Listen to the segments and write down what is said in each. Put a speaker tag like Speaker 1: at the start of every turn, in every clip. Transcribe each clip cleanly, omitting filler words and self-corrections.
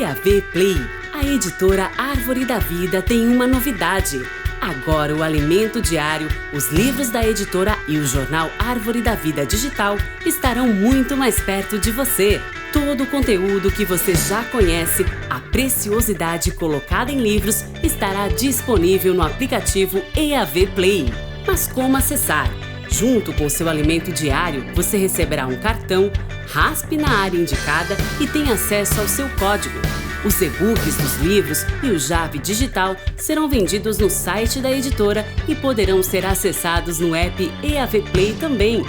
Speaker 1: EAV Play, a editora Árvore da Vida tem uma novidade. Agora o Alimento Diário, os livros da editora e o jornal Árvore da Vida Digital estarão muito mais perto de você. Todo o conteúdo que você já conhece, a preciosidade colocada em livros, estará disponível no aplicativo EAV Play. Mas como acessar? Junto com seu alimento diário, você receberá um cartão, raspe na área indicada e tem acesso ao seu código. Os e-books dos livros e o JAV digital serão vendidos no site da editora e poderão ser acessados no app EAV Play também.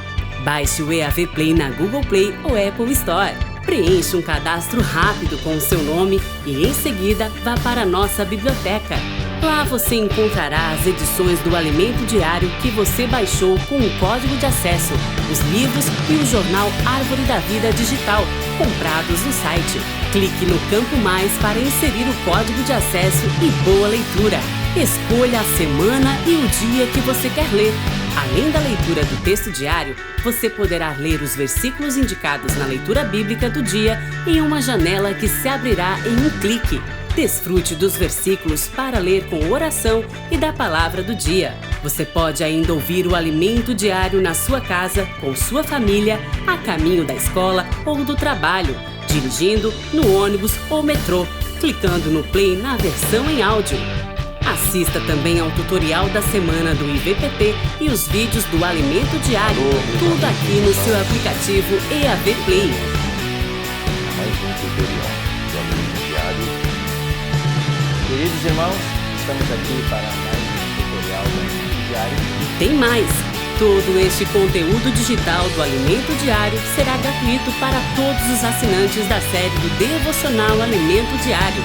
Speaker 1: Baixe o EAV Play na Google Play ou Apple Store. Preencha um cadastro rápido com o seu nome e, em seguida, vá para a nossa biblioteca. Lá você encontrará as edições do Alimento Diário que você baixou com o código de acesso, os livros e o jornal Árvore da Vida Digital, comprados no site. Clique no campo Mais para inserir o código de acesso e boa leitura. Escolha a semana e o dia que você quer ler. Além da leitura do texto diário, você poderá ler os versículos indicados na leitura bíblica do dia em uma janela que se abrirá em um clique. Desfrute dos versículos para ler com oração e da palavra do dia. Você pode ainda ouvir o Alimento Diário na sua casa, com sua família, a caminho da escola ou do trabalho, dirigindo, no ônibus ou metrô, clicando no play na versão em áudio. Assista também ao tutorial da semana do IVPP e os vídeos do Alimento Diário, tudo aqui no seu aplicativo EAV Play.
Speaker 2: Mais um tutorial do Alimento Diário. Queridos irmãos, estamos aqui para mais um tutorial do Alimento Diário.
Speaker 1: E tem mais! Todo este conteúdo digital do Alimento Diário será gratuito para todos os assinantes da série do Devocional Alimento Diário.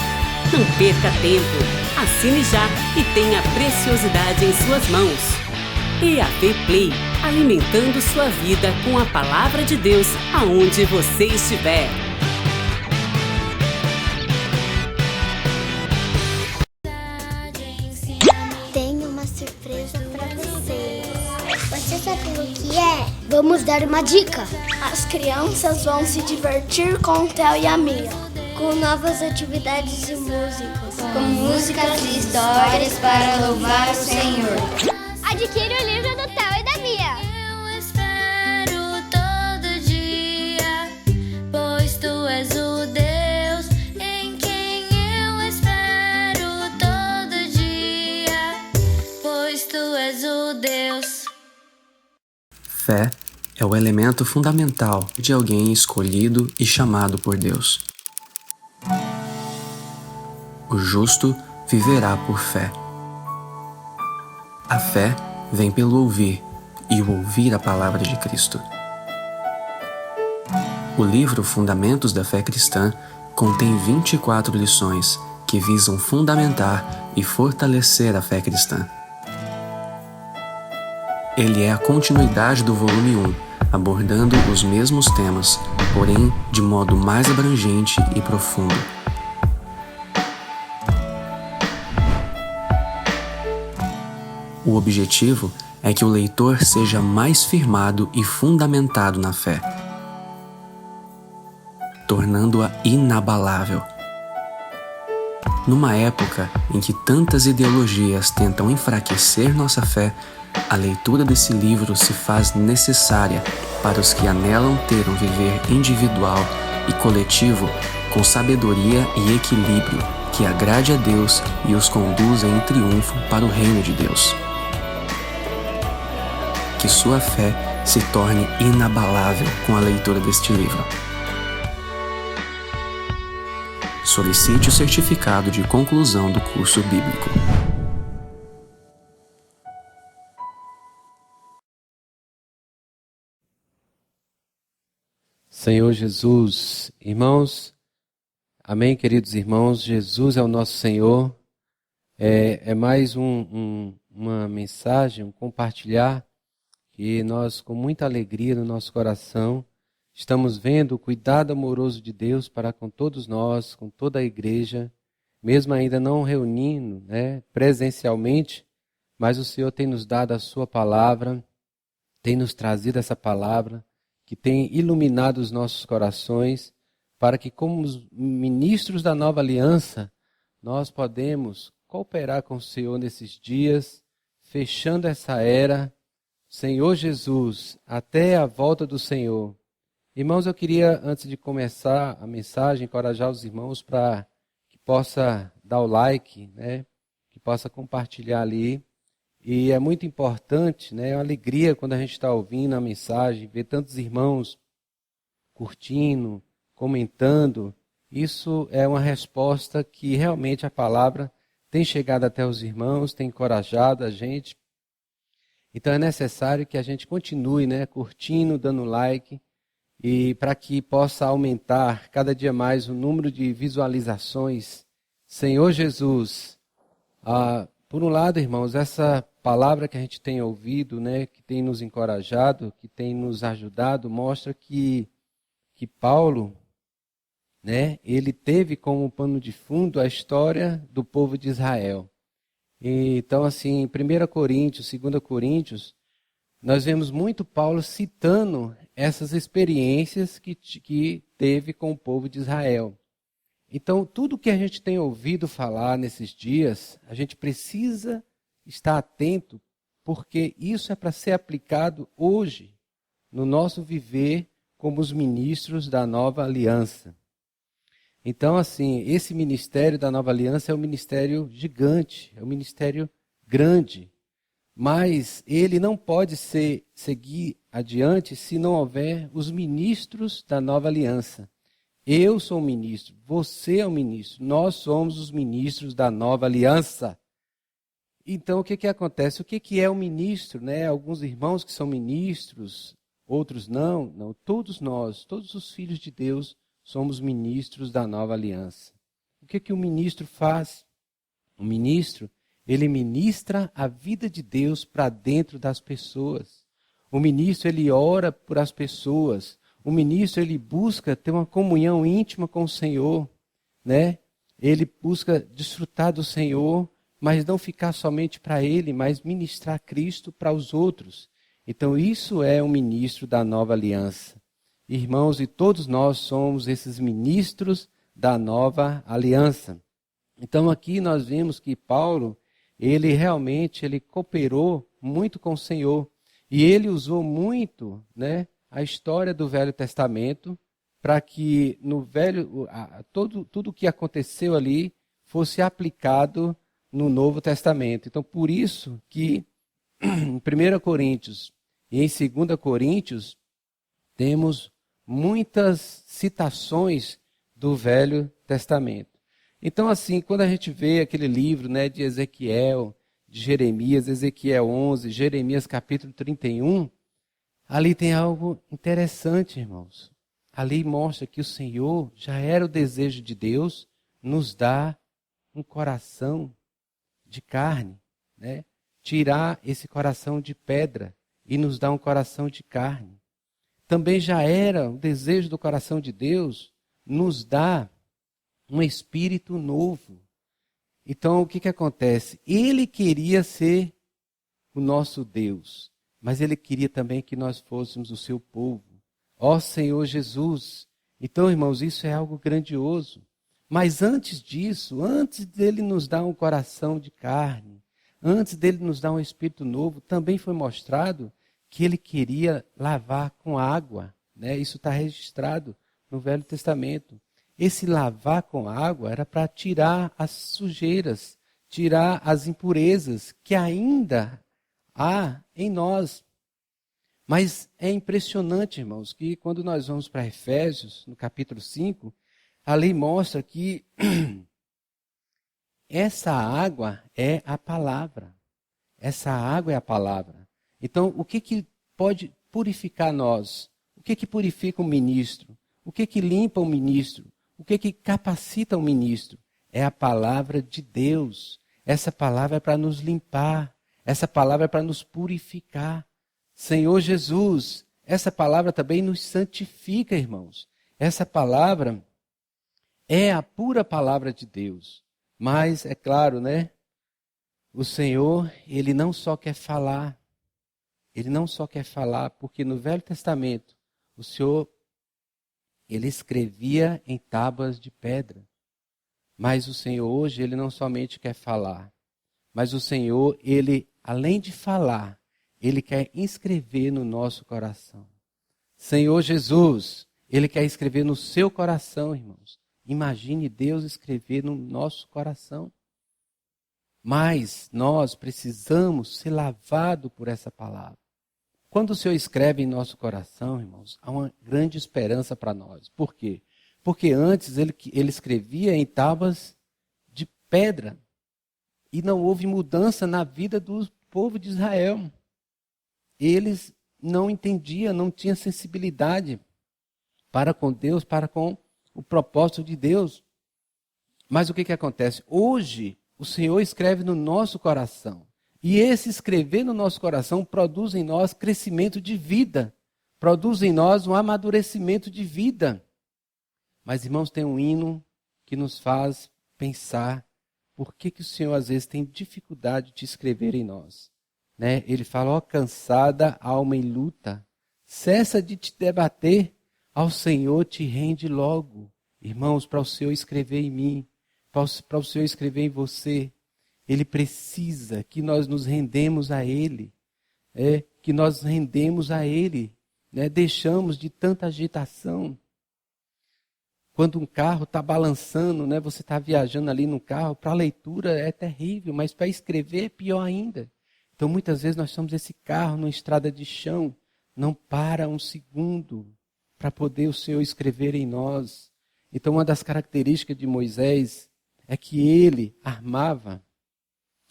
Speaker 1: Não perca tempo! Assine já e tenha a preciosidade em suas mãos. EAV Play, alimentando sua vida com a Palavra de Deus aonde você estiver.
Speaker 3: Tenho uma surpresa para vocês. Você sabe o que é? Vamos dar uma dica.
Speaker 4: As crianças vão se divertir com o Theo e a Mia,
Speaker 3: Com novas atividades e músicas.
Speaker 5: Com músicas e histórias para louvar o Senhor.
Speaker 6: Adquire o livro do Theo e da Mia.
Speaker 5: Eu espero todo dia, pois Tu és o Deus em quem eu espero todo dia, pois Tu és o Deus.
Speaker 7: Fé é o elemento fundamental de alguém escolhido e chamado por Deus. O justo viverá por fé. A fé vem pelo ouvir, e o ouvir a palavra de Cristo. O livro Fundamentos da Fé Cristã contém 24 lições que visam fundamentar e fortalecer a fé cristã. Ele é a continuidade do volume 1, abordando os mesmos temas, porém de modo mais abrangente e profundo. O objetivo é que o leitor seja mais firmado e fundamentado na fé, tornando-a inabalável. Numa época em que tantas ideologias tentam enfraquecer nossa fé, a leitura desse livro se faz necessária para os que anelam ter um viver individual e coletivo com sabedoria e equilíbrio que agrade a Deus e os conduza em triunfo para o reino de Deus. Que sua fé se torne inabalável com a leitura deste livro. Solicite o certificado de conclusão do curso bíblico.
Speaker 8: Senhor Jesus, irmãos, amém, queridos irmãos, Jesus é o nosso Senhor. É mais uma mensagem, um compartilhar, que nós, com muita alegria no nosso coração, estamos vendo o cuidado amoroso de Deus para com todos nós, com toda a igreja, mesmo ainda não reunindo, presencialmente, mas o Senhor tem nos dado a sua palavra, tem nos trazido essa palavra, que tem iluminado os nossos corações para que, como os ministros da nova aliança, nós podemos cooperar com o Senhor nesses dias, fechando essa era, Senhor Jesus, até a volta do Senhor. Irmãos, eu queria, antes de começar a mensagem, encorajar os irmãos para que possa dar o like, né? Que possa compartilhar ali. E é muito importante, né? É uma alegria quando a gente está ouvindo a mensagem, ver tantos irmãos curtindo, comentando. Isso é uma resposta que realmente a palavra tem chegado até os irmãos, tem encorajado a gente. Então é necessário que a gente continue, né, curtindo, dando like, e para que possa aumentar cada dia mais o número de visualizações. Senhor Jesus, por um lado, irmãos, essa palavra que a gente tem ouvido, né, que tem nos encorajado, que tem nos ajudado, mostra que Paulo, né, ele teve como pano de fundo a história do povo de Israel. Então, assim, em 1 Coríntios, 2 Coríntios, nós vemos muito Paulo citando essas experiências que teve com o povo de Israel. Então, tudo que a gente tem ouvido falar nesses dias, a gente precisa estar atento, porque isso é para ser aplicado hoje, no nosso viver como os ministros da nova aliança. Então, assim, esse ministério da nova aliança é um ministério gigante, é um ministério grande, mas ele não pode seguir adiante se não houver os ministros da nova aliança. Eu sou um ministro, você é um ministro, nós somos os ministros da nova aliança. Então, o que acontece? O que é um ministro, né? Alguns irmãos que são ministros, outros não, todos nós, todos os filhos de Deus, somos ministros da nova aliança. O que o ministro faz? O ministro, ele ministra a vida de Deus para dentro das pessoas. O ministro, ele ora por as pessoas. O ministro, ele busca ter uma comunhão íntima com o Senhor, né? Ele busca desfrutar do Senhor, mas não ficar somente para ele, mas ministrar Cristo para os outros. Então, isso é um ministro da nova aliança. Irmãos, e todos nós somos esses ministros da nova aliança. Então aqui nós vemos que Paulo, ele realmente cooperou muito com o Senhor. E ele usou muito, né, a história do Velho Testamento para que no tudo o que aconteceu ali fosse aplicado no Novo Testamento. Então por isso que em 1 Coríntios e em 2 Coríntios temos muitas citações do Velho Testamento. Então, assim, quando a gente vê aquele livro, né, de Ezequiel, de Jeremias, Ezequiel 11, Jeremias capítulo 31, ali tem algo interessante, irmãos. Ali mostra que o Senhor, já era o desejo de Deus, nos dá um coração de carne, né? Tirar esse coração de pedra e nos dar um coração de carne. Também já era o desejo do coração de Deus nos dar um espírito novo. Então, o que acontece? Ele queria ser o nosso Deus, mas ele queria também que nós fôssemos o seu povo. Ó Senhor Jesus! Então, irmãos, isso é algo grandioso. Mas antes disso, antes dele nos dar um coração de carne, antes dele nos dar um espírito novo, também foi mostrado que ele queria lavar com água, né? Isso está registrado no Velho Testamento. Esse lavar com água era para tirar as sujeiras, tirar as impurezas que ainda há em nós. Mas é impressionante, irmãos, que quando nós vamos para Efésios, no capítulo 5, a lei mostra que essa água é a palavra. Essa água é a palavra. Então, o que pode purificar nós? O que purifica o ministro? O que limpa o ministro? O que capacita o ministro? É a palavra de Deus. Essa palavra é para nos limpar. Essa palavra é para nos purificar. Senhor Jesus, essa palavra também nos santifica, irmãos. Essa palavra é a pura palavra de Deus. Mas, é claro, né? O Senhor, Ele não só quer falar. Ele não só quer falar, porque no Velho Testamento, o Senhor, ele escrevia em tábuas de pedra. Mas o Senhor hoje, ele não somente quer falar, mas o Senhor, ele, além de falar, ele quer escrever no nosso coração. Senhor Jesus, ele quer escrever no seu coração, irmãos. Imagine Deus escrever no nosso coração. Mas nós precisamos ser lavados por essa palavra. Quando o Senhor escreve em nosso coração, irmãos, há uma grande esperança para nós. Por quê? Porque antes ele escrevia em tábuas de pedra. E não houve mudança na vida do povo de Israel. Eles não entendiam, não tinham sensibilidade para com Deus, para com o propósito de Deus. Mas o que acontece? Hoje, o Senhor escreve no nosso coração. E esse escrever no nosso coração produz em nós crescimento de vida. Produz em nós um amadurecimento de vida. Mas, irmãos, tem um hino que nos faz pensar por que o Senhor às vezes tem dificuldade de escrever em nós. Né? Ele fala, ó cansada alma em luta, cessa de te debater, ao Senhor te rende logo. Irmãos, para o Senhor escrever em mim, para o Senhor escrever em você, Ele precisa que nós nos rendemos a Ele, que nós rendemos a Ele, né? Deixamos de tanta agitação. Quando um carro está balançando, né? Você está viajando ali no carro, para a leitura é terrível, mas para escrever é pior ainda. Então muitas vezes nós somos esse carro numa estrada de chão, não para um segundo para poder o Senhor escrever em nós. Então uma das características de Moisés é que ele armava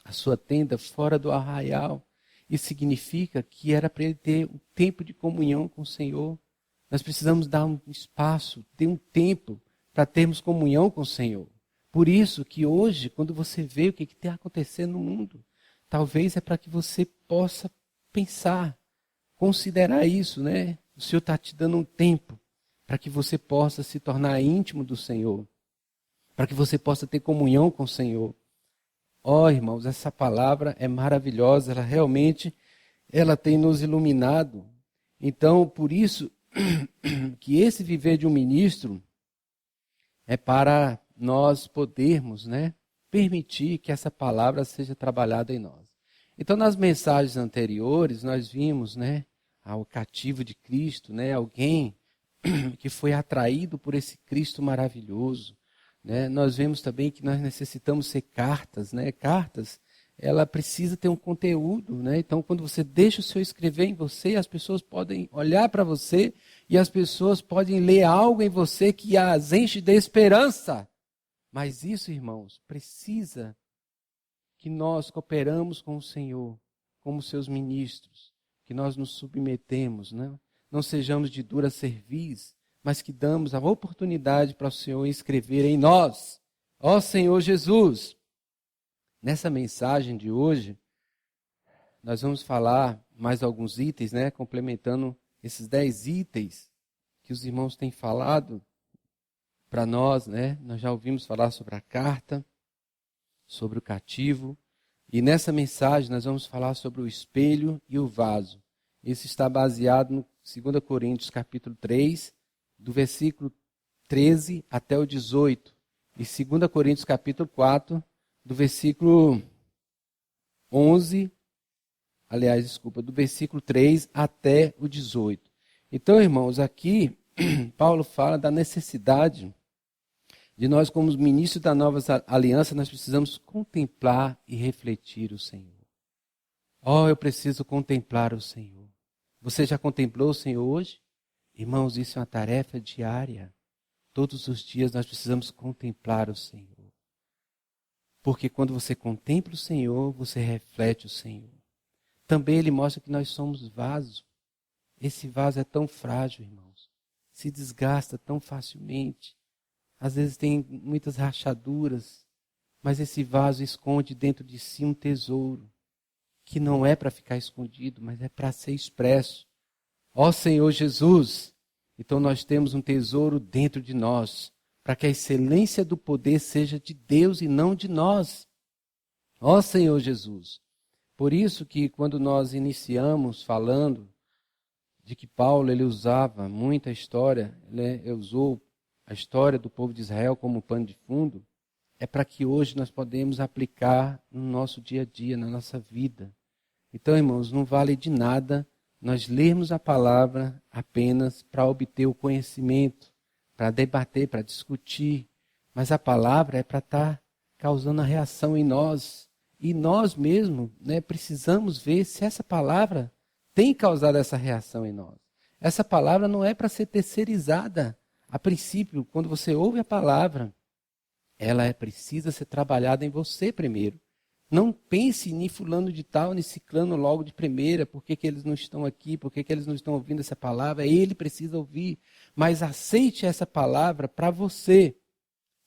Speaker 8: a sua tenda fora do arraial. Isso significa que era para ele ter um tempo de comunhão com o Senhor. Nós precisamos dar um espaço, ter um tempo para termos comunhão com o Senhor. Por isso que hoje, quando você vê o que está acontecendo no mundo, talvez é para que você possa pensar, considerar isso, né? O Senhor está te dando um tempo para que você possa se tornar íntimo do Senhor, para que você possa ter comunhão com o Senhor. Ó, irmãos, essa palavra é maravilhosa, ela realmente tem nos iluminado. Então, por isso que esse viver de um ministro é para nós podermos, né, permitir que essa palavra seja trabalhada em nós. Então, nas mensagens anteriores, nós vimos, né, ao cativo de Cristo, né, alguém que foi atraído por esse Cristo maravilhoso. Né? Nós vemos também que nós necessitamos ser cartas, né? Cartas, ela precisa ter um conteúdo, né? Então, quando você deixa o Senhor escrever em você, as pessoas podem olhar para você e as pessoas podem ler algo em você que as enche de esperança. Mas isso, irmãos, precisa que nós cooperamos com o Senhor, como seus ministros, que nós nos submetemos, né? Não sejamos de dura cerviz, mas que damos a oportunidade para o Senhor escrever em nós. Ó Senhor Jesus! Nessa mensagem de hoje, nós vamos falar mais alguns itens, né? Complementando esses 10 itens que os irmãos têm falado para nós, né? Nós já ouvimos falar sobre a carta, sobre o cativo, e nessa mensagem nós vamos falar sobre o espelho e o vaso. Isso está baseado no 2 Coríntios capítulo 3, do versículo 13 até o 18. E 2 Coríntios capítulo 4, do versículo 11, do versículo 3 até o 18. Então, irmãos, aqui Paulo fala da necessidade de nós, como ministros da nova aliança, nós precisamos contemplar e refletir o Senhor. Eu preciso contemplar o Senhor. Você já contemplou o Senhor hoje? Irmãos, isso é uma tarefa diária. Todos os dias nós precisamos contemplar o Senhor. Porque quando você contempla o Senhor, você reflete o Senhor. Também Ele mostra que nós somos vasos. Esse vaso é tão frágil, irmãos. Se desgasta tão facilmente. Às vezes tem muitas rachaduras. Mas esse vaso esconde dentro de si um tesouro. Que não é para ficar escondido, mas é para ser expresso. Ó Senhor Jesus, então nós temos um tesouro dentro de nós, para que a excelência do poder seja de Deus e não de nós. Ó Senhor Jesus. Por isso que quando nós iniciamos falando de que Paulo ele usava muita história, ele usou a história do povo de Israel como pano de fundo, é para que hoje nós podemos aplicar no nosso dia a dia, na nossa vida. Então, irmãos, não vale de nada nós lermos a palavra apenas para obter o conhecimento, para debater, para discutir, mas a palavra é para estar causando a reação em nós. E nós mesmos, precisamos ver se essa palavra tem causado essa reação em nós. Essa palavra não é para ser terceirizada. A princípio, quando você ouve a palavra, ela precisa ser trabalhada em você primeiro. Não pense em fulano de tal, em ciclano logo de primeira, por que eles não estão aqui, por que eles não estão ouvindo essa palavra, ele precisa ouvir. Mas aceite essa palavra para você.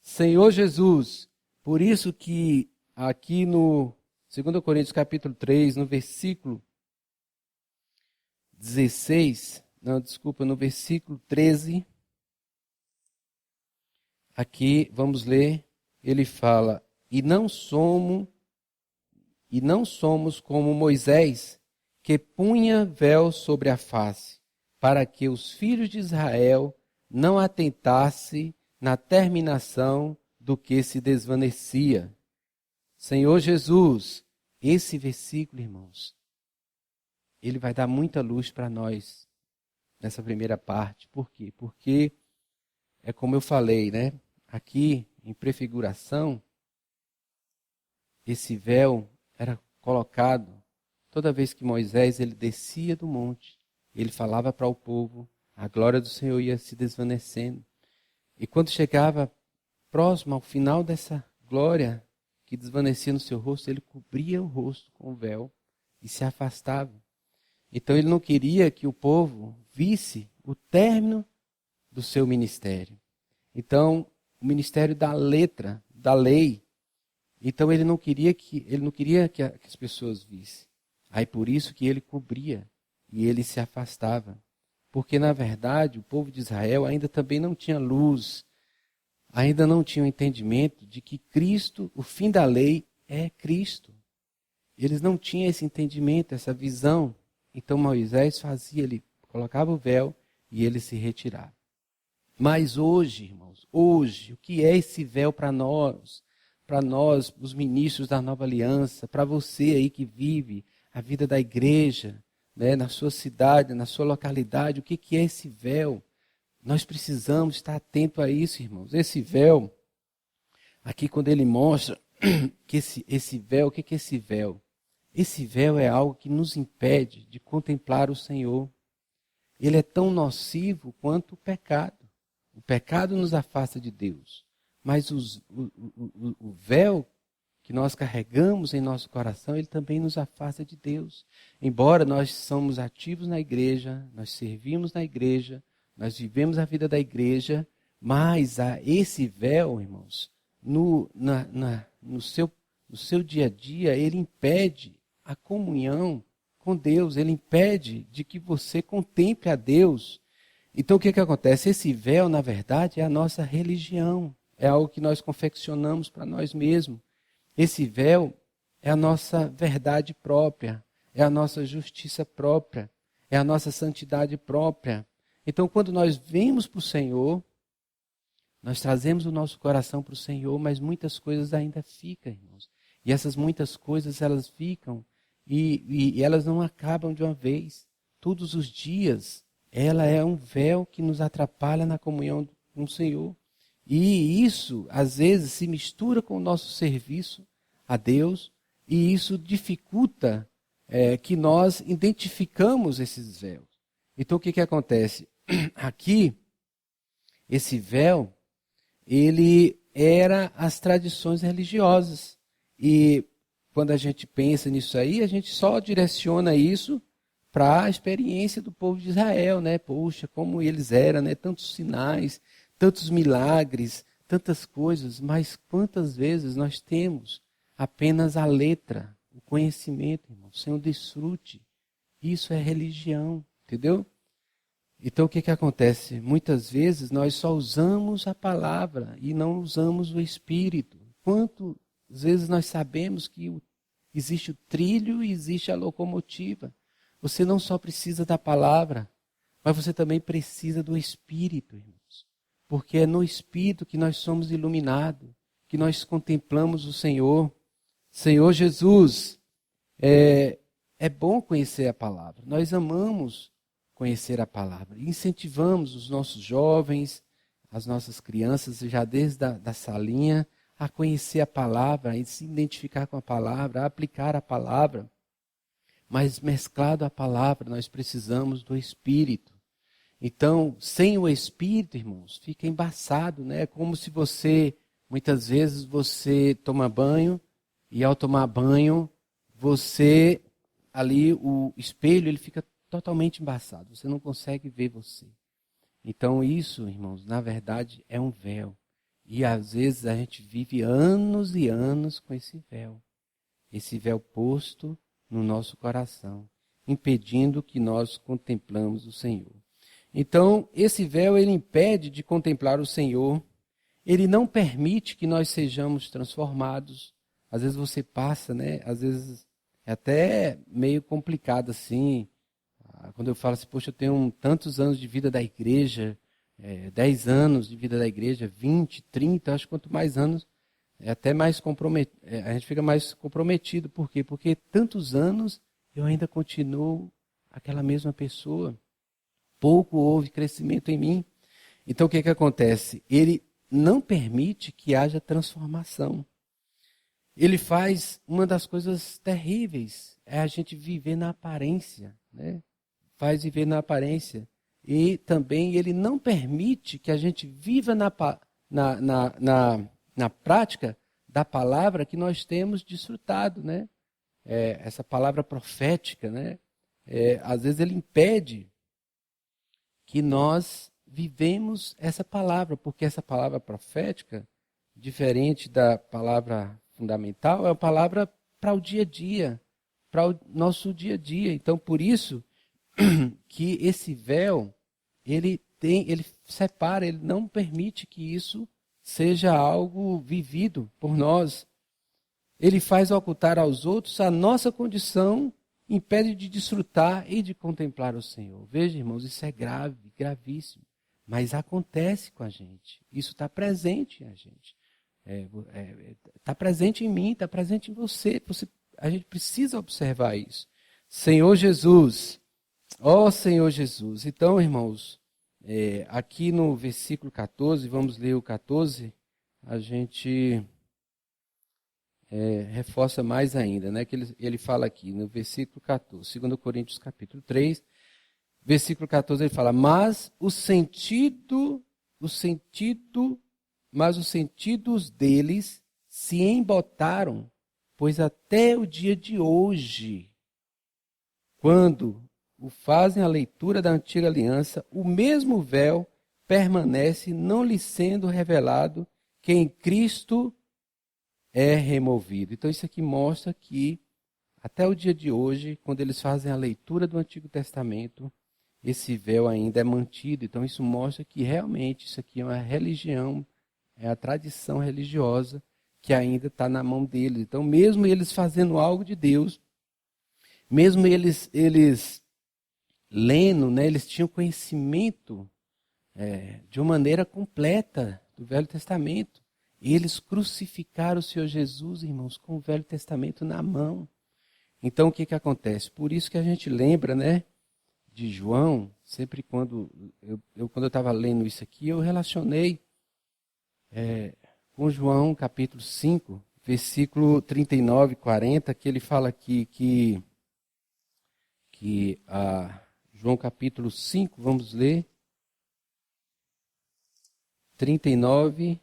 Speaker 8: Senhor Jesus, por isso que aqui no 2 Coríntios capítulo 3, no versículo no versículo 13, aqui vamos ler, ele fala, e não somos como Moisés, que punha véu sobre a face, para que os filhos de Israel não atentassem na terminação do que se desvanecia. Senhor Jesus, esse versículo, irmãos, ele vai dar muita luz para nós nessa primeira parte. Por quê? Porque é como eu falei, aqui em prefiguração, esse véu era colocado toda vez que Moisés ele descia do monte, ele falava para o povo, a glória do Senhor ia se desvanecendo. E quando chegava próximo ao final dessa glória que desvanecia no seu rosto, ele cobria o rosto com o véu e se afastava. Então ele não queria que o povo visse o término do seu ministério. Então, o ministério da letra, da lei. Então ele não queria que as pessoas vissem. Aí por isso que ele cobria e ele se afastava. Porque na verdade o povo de Israel ainda também não tinha luz, ainda não tinha o entendimento de que Cristo, o fim da lei, é Cristo. Eles não tinham esse entendimento, essa visão. Então Moisés fazia, ele colocava o véu e ele se retirava. Mas hoje, irmãos, o que é esse véu para nós? Para nós, os ministros da Nova Aliança, para você aí que vive a vida da igreja, na sua cidade, na sua localidade, o que é esse véu? Nós precisamos estar atento a isso, irmãos. Esse véu, aqui quando ele mostra que esse véu, o que é esse véu? Esse véu é algo que nos impede de contemplar o Senhor. Ele é tão nocivo quanto o pecado. O pecado nos afasta de Deus. Mas o véu que nós carregamos em nosso coração, ele também nos afasta de Deus. Embora nós somos ativos na igreja, nós servimos na igreja, nós vivemos a vida da igreja, mas esse véu, irmãos, no seu dia a dia, ele impede a comunhão com Deus, ele impede de que você contemple a Deus. Então o que acontece? Esse véu, na verdade, é a nossa religião, é algo que nós confeccionamos para nós mesmos. Esse véu é a nossa verdade própria, é a nossa justiça própria, é a nossa santidade própria. Então, quando nós vemos para o Senhor, nós trazemos o nosso coração para o Senhor, mas muitas coisas ainda ficam, irmãos. E essas muitas coisas, elas ficam e elas não acabam de uma vez. Todos os dias, ela é um véu que nos atrapalha na comunhão com o Senhor. E isso, às vezes, se mistura com o nosso serviço a Deus, e isso dificulta que nós identificamos esses véus. Então, o que acontece? Aqui, esse véu, ele era as tradições religiosas. E quando a gente pensa nisso aí, a gente só direciona isso para a experiência do povo de Israel, Poxa, como eles eram, Tantos sinais, tantos milagres, tantas coisas, mas quantas vezes nós temos apenas a letra, o conhecimento, irmão, sem o desfrute. Isso é religião, entendeu? Então o que acontece? Muitas vezes nós só usamos a palavra e não usamos o Espírito. Quantas vezes nós sabemos que existe o trilho e existe a locomotiva. Você não só precisa da palavra, Mas você também precisa do Espírito, irmãos. Porque é no Espírito que nós somos iluminados, que nós contemplamos o Senhor. Senhor Jesus, é bom conhecer a palavra. Nós amamos conhecer a palavra. Incentivamos os nossos jovens, as nossas crianças, já desde a salinha, a conhecer a palavra, a se identificar com a palavra, a aplicar a palavra. Mas mesclado à palavra, nós precisamos do Espírito. Então, sem o Espírito, irmãos, fica embaçado, né? É como se muitas vezes você toma banho, e ao tomar banho, o espelho, ele fica totalmente embaçado. Você não consegue ver você. Então isso, irmãos, na verdade é um véu. E às vezes a gente vive anos e anos com esse véu posto no nosso coração, impedindo que nós contemplamos o Senhor. Então, esse véu, ele impede de contemplar o Senhor. Ele não permite que nós sejamos transformados. Às vezes você passa, né? Às vezes é até meio complicado assim. Quando eu falo assim, poxa, eu tenho tantos anos de vida da igreja, 10 anos de vida da igreja, 20, 30, acho que quanto mais anos, é até mais comprometido. A gente fica mais comprometido. Por quê? Porque tantos anos eu ainda continuo aquela mesma pessoa. Pouco houve crescimento em mim. Então o que acontece? Ele não permite que haja transformação. Ele faz uma das coisas terríveis, é a gente viver na aparência, né? Faz viver na aparência. E também ele não permite que a gente viva na prática da palavra que nós temos desfrutado, né? Essa palavra profética, né? Às vezes ele impede que nós vivemos essa palavra, porque essa palavra profética, diferente da palavra fundamental, é uma palavra para o dia a dia, para o nosso dia a dia. Então, por isso que esse véu, ele separa, ele não permite que isso seja algo vivido por nós. Ele faz ocultar aos outros a nossa condição, impede de desfrutar e de contemplar o Senhor. Veja, irmãos, isso é grave, gravíssimo. Mas acontece com a gente. Isso está presente em a gente. Está presente em mim, está presente em você. A gente precisa observar isso. Senhor Jesus, ó Senhor Jesus. Então, irmãos, aqui no versículo 14, vamos ler o 14, a gente reforça mais ainda, né? Que ele fala aqui no versículo 14, 2 Coríntios capítulo 3, versículo 14, ele fala, mas os sentidos deles se embotaram, pois até o dia de hoje, quando fazem a leitura da antiga aliança, o mesmo véu permanece, não lhe sendo revelado que em Cristo é removido. Então isso aqui mostra que até o dia de hoje, quando eles fazem a leitura do Antigo Testamento, esse véu ainda é mantido. Então isso mostra que realmente isso aqui é uma religião, é a tradição religiosa que ainda está na mão deles. Então mesmo eles fazendo algo de Deus, mesmo eles lendo, né, eles tinham conhecimento de uma maneira completa do Velho Testamento. E eles crucificaram o Senhor Jesus, irmãos, com o Velho Testamento na mão. Então o que acontece? Por isso que a gente lembra, né, de João, sempre quando eu estava lendo isso aqui, eu relacionei com João capítulo 5, versículo 39 e 40, que ele fala aqui que João capítulo 5, vamos ler, 39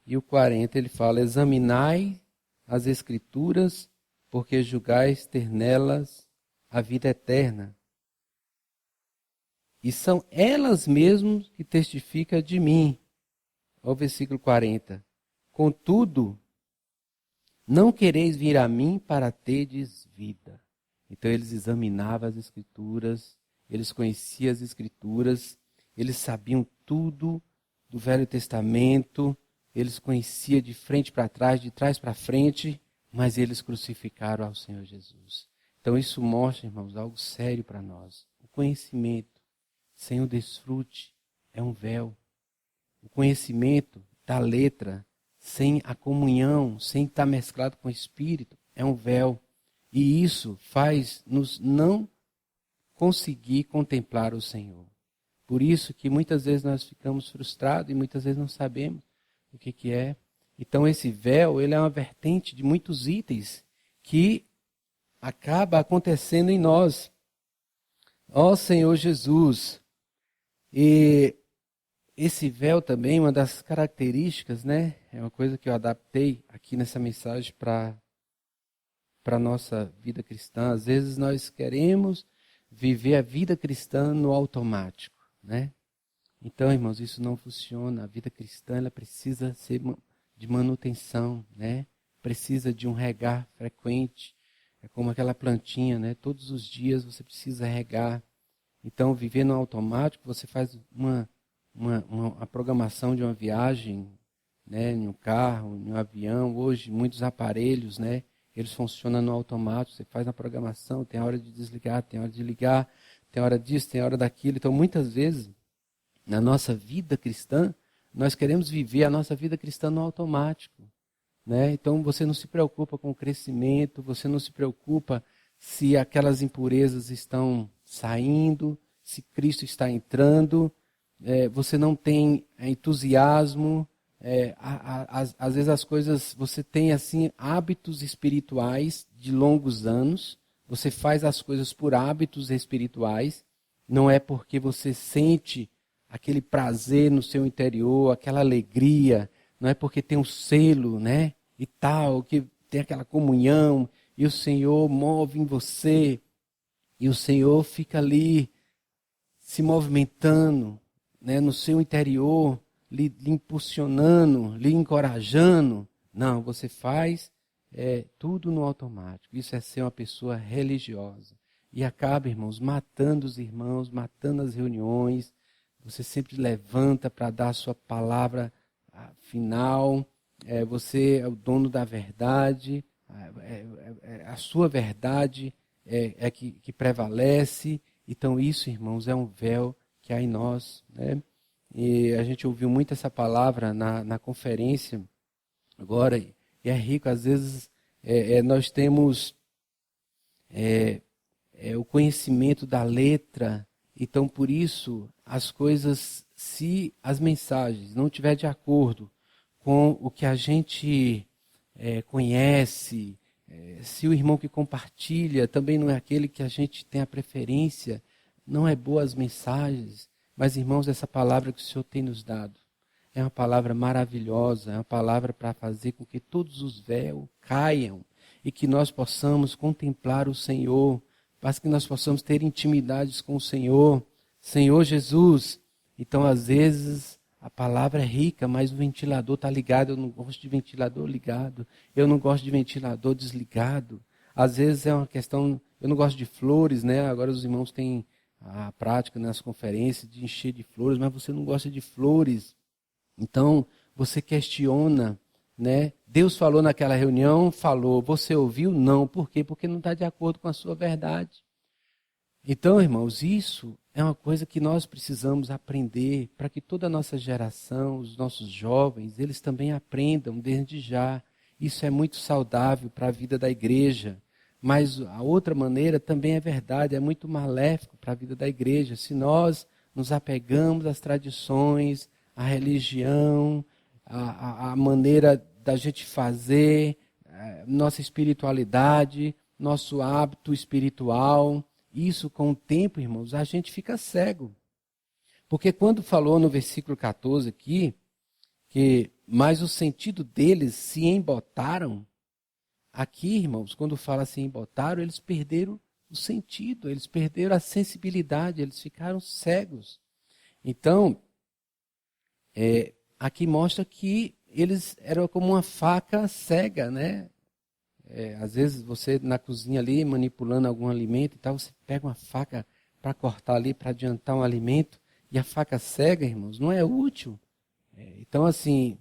Speaker 8: e o 40, ele fala, examinai as Escrituras, porque julgais ter nelas a vida eterna. E são elas mesmas que testificam de mim. Olha o versículo 40. Contudo, não quereis vir a mim para terdes vida. Então eles examinavam as Escrituras, eles conheciam as Escrituras, eles sabiam tudo do Velho Testamento, eles conheciam de frente para trás, de trás para frente, mas eles crucificaram ao Senhor Jesus. Então isso mostra, irmãos, algo sério para nós. O conhecimento. sem o desfrute é um véu. O conhecimento da letra, sem a comunhão, sem estar mesclado com o Espírito, é um véu. E isso faz-nos não conseguir contemplar o Senhor. Por isso que muitas vezes nós ficamos frustrados e muitas vezes não sabemos o que é. Então esse véu, ele é uma vertente de muitos itens que acaba acontecendo em nós. Ó Senhor Jesus! E esse véu também, uma das características, né? É uma coisa que eu adaptei aqui nessa mensagem para a nossa vida cristã. Às vezes nós queremos viver a vida cristã no automático, né? Então, irmãos, isso não funciona. A vida cristã, ela precisa ser de manutenção, né? Precisa de um regar frequente. É como aquela plantinha, né? Todos os dias você precisa regar. Então, viver no automático, você faz uma programação de uma viagem, né? Em um carro, em um avião. Hoje, muitos aparelhos, né? Eles funcionam no automático. Você faz a programação, tem a hora de desligar, tem a hora de ligar, tem a hora disso, tem a hora daquilo. Então, muitas vezes, na nossa vida cristã, nós queremos viver a nossa vida cristã no automático, né? Então você não se preocupa com o crescimento, você não se preocupa se aquelas impurezas estão saindo, se Cristo está entrando, você não tem entusiasmo, às vezes as coisas, você tem assim hábitos espirituais de longos anos, você faz as coisas por hábitos espirituais, não é porque você sente aquele prazer no seu interior, aquela alegria, não é porque tem um selo, né, e tal, que tem aquela comunhão, e o Senhor move em você, e o Senhor fica ali se movimentando, né, no seu interior, lhe impulsionando, lhe encorajando. Não, você faz tudo no automático. Isso é ser uma pessoa religiosa. E acaba, irmãos, matando os irmãos, matando as reuniões. Você sempre levanta para dar a sua palavra final. Você é o dono da verdade. A sua verdade é que prevalece. Então isso, irmãos, é um véu que há em nós, né? E a gente ouviu muito essa palavra na conferência agora. E é rico, às vezes nós temos o conhecimento da letra. Então, por isso, as coisas, se as mensagens não estiverem de acordo com o que a gente conhece, se o irmão que compartilha também não é aquele que a gente tem a preferência, não é boa as mensagens. Mas, irmãos, essa palavra que o Senhor tem nos dado é uma palavra maravilhosa, é uma palavra para fazer com que todos os véus caiam e que nós possamos contemplar o Senhor, para que nós possamos ter intimidades com o Senhor. Senhor Jesus. Então, às vezes, a palavra é rica, mas o ventilador está ligado. Eu não gosto de ventilador ligado. Eu não gosto de ventilador desligado. Às vezes é uma questão... Eu não gosto de flores, né? Agora os irmãos têm a prática nas conferências de encher de flores, mas você não gosta de flores. Então, você questiona, né? Deus falou naquela reunião, falou. Você ouviu? Não. Por quê? Porque não está de acordo com a sua verdade. Então, irmãos, isso é uma coisa que nós precisamos aprender para que toda a nossa geração, os nossos jovens, eles também aprendam desde já. Isso é muito saudável para a vida da igreja. Mas a outra maneira também é verdade, é muito maléfico para a vida da igreja. Se nós nos apegamos às tradições, à religião, à maneira da gente fazer, nossa espiritualidade, nosso hábito espiritual, isso com o tempo, irmãos, a gente fica cego. Porque quando falou no versículo 14 aqui, que mas o sentido deles se embotaram, aqui, irmãos, quando fala assim embotaram, eles perderam o sentido, eles perderam a sensibilidade, eles ficaram cegos. Então, aqui mostra que eles eram como uma faca cega, né? Às vezes você na cozinha ali, manipulando algum alimento e tal, você pega uma faca para cortar ali, para adiantar um alimento, e a faca cega, irmãos, não é útil. Então, assim,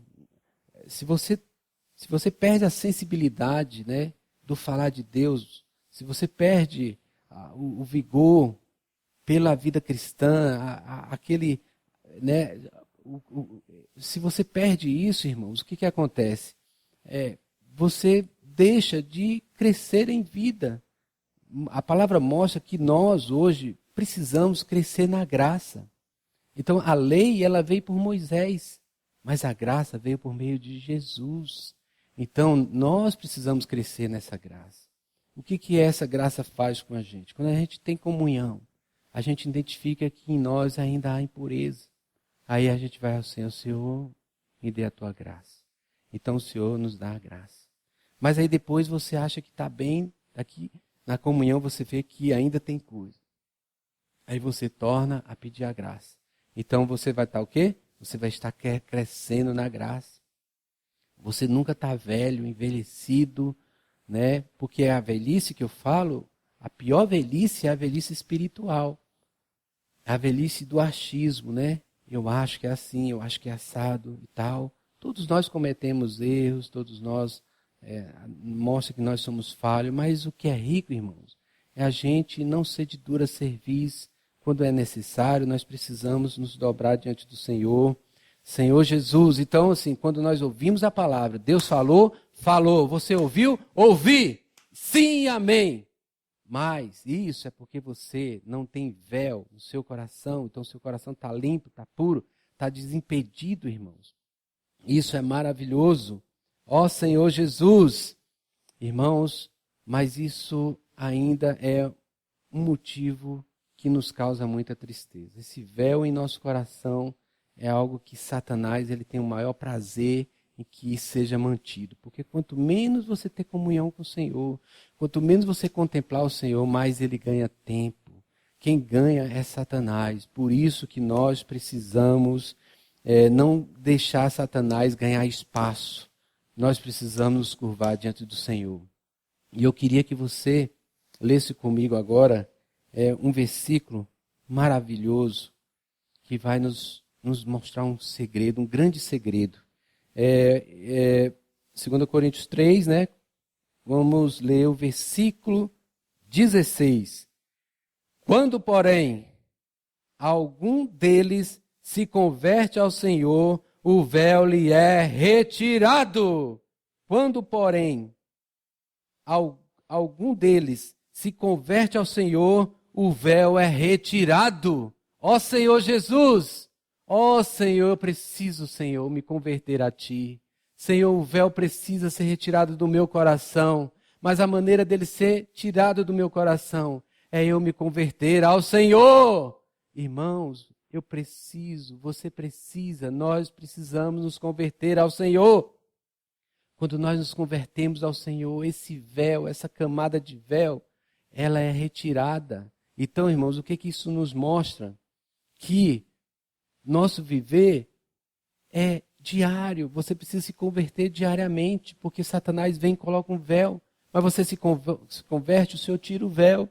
Speaker 8: se você perde a sensibilidade, né, do falar de Deus, se você perde o vigor, pela vida cristã, aquele, né, se você perde isso, irmãos, o que acontece? Você deixa de crescer em vida. A palavra mostra que nós hoje precisamos crescer na graça. Então a lei ela veio por Moisés, mas a graça veio por meio de Jesus. Então nós precisamos crescer nessa graça. O que essa graça faz com a gente? Quando a gente tem comunhão, a gente identifica que em nós ainda há impureza. Aí a gente vai ao Senhor, Senhor, me dê a tua graça. Então o Senhor nos dá a graça. Mas aí depois você acha que está bem, aqui na comunhão você vê que ainda tem coisa. Aí você torna a pedir a graça. Então você vai estar o quê? Você vai estar crescendo na graça. Você nunca está velho, envelhecido, né? Porque a velhice que eu falo, a pior velhice é a velhice espiritual. A velhice do achismo, né? Eu acho que é assim, eu acho que é assado e tal. Todos nós cometemos erros, todos nós mostra que nós somos falhos, mas o que é rico, irmãos, é a gente não ser de dura cerviz. Quando é necessário, nós precisamos nos dobrar diante do Senhor. Senhor Jesus, então assim, quando nós ouvimos a palavra, Deus falou, falou. Você ouviu? Ouvi. Sim, amém. Mas isso é porque você não tem véu no seu coração, então seu coração está limpo, está puro, está desimpedido, irmãos. Isso é maravilhoso. Ó Senhor Jesus, irmãos, mas isso ainda é um motivo que nos causa muita tristeza. Esse véu em nosso coração é algo que Satanás ele tem o maior prazer em que seja mantido. Porque quanto menos você ter comunhão com o Senhor, quanto menos você contemplar o Senhor, mais ele ganha tempo. Quem ganha é Satanás. Por isso que nós precisamos não deixar Satanás ganhar espaço. Nós precisamos nos curvar diante do Senhor. E eu queria que você lesse comigo agora um versículo maravilhoso que vai nos mostrar um segredo, um grande segredo. 2 Coríntios 3, né? Vamos ler o versículo 16. Quando, porém, algum deles se converte ao Senhor, o véu lhe é retirado. Quando, porém, algum deles se converte ao Senhor, o véu é retirado. Ó Senhor Jesus, ó Senhor, eu preciso, Senhor, me converter a Ti. Senhor, o véu precisa ser retirado do meu coração, mas a maneira dele ser tirado do meu coração é eu me converter ao Senhor. Irmãos, eu preciso, você precisa, nós precisamos nos converter ao Senhor. Quando nós nos convertemos ao Senhor, esse véu, essa camada de véu, ela é retirada. Então, irmãos, o que isso nos mostra? Que nosso viver é diário. Você precisa se converter diariamente, porque Satanás vem e coloca um véu, mas você se converte, o Senhor tira o véu.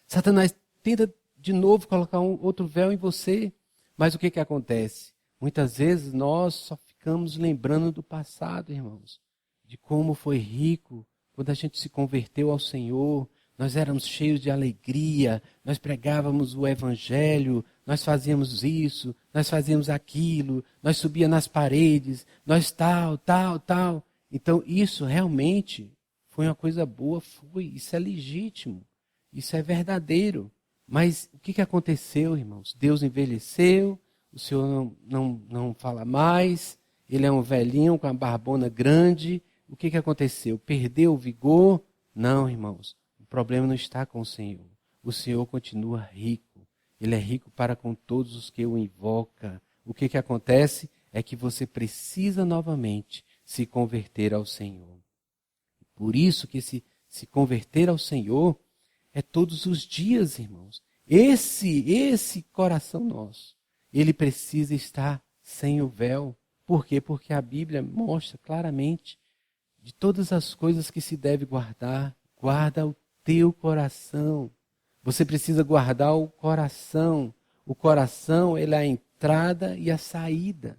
Speaker 8: Satanás tenta de novo colocar outro véu em você, mas o que acontece? Muitas vezes nós só ficamos lembrando do passado, irmãos, de como foi rico quando a gente se converteu ao Senhor. Nós éramos cheios de alegria, nós pregávamos o Evangelho, nós fazíamos isso, nós fazíamos aquilo, nós subíamos nas paredes, nós tal. Então isso realmente foi uma coisa boa, isso é legítimo, isso é verdadeiro. Mas o que aconteceu, irmãos? Deus envelheceu, o Senhor não fala mais, ele é um velhinho com a barbona grande. O que aconteceu? Perdeu o vigor? Não, irmãos. O problema não está com o Senhor. O Senhor continua rico. Ele é rico para com todos os que o invocam. O que acontece é que você precisa novamente se converter ao Senhor. Por isso que se converter ao Senhor é todos os dias, irmãos. Esse coração nosso, ele precisa estar sem o véu. Por quê? Porque a Bíblia mostra claramente de todas as coisas que se deve guardar. Guarda o teu coração. Você precisa guardar o coração. O coração, ele é a entrada e a saída.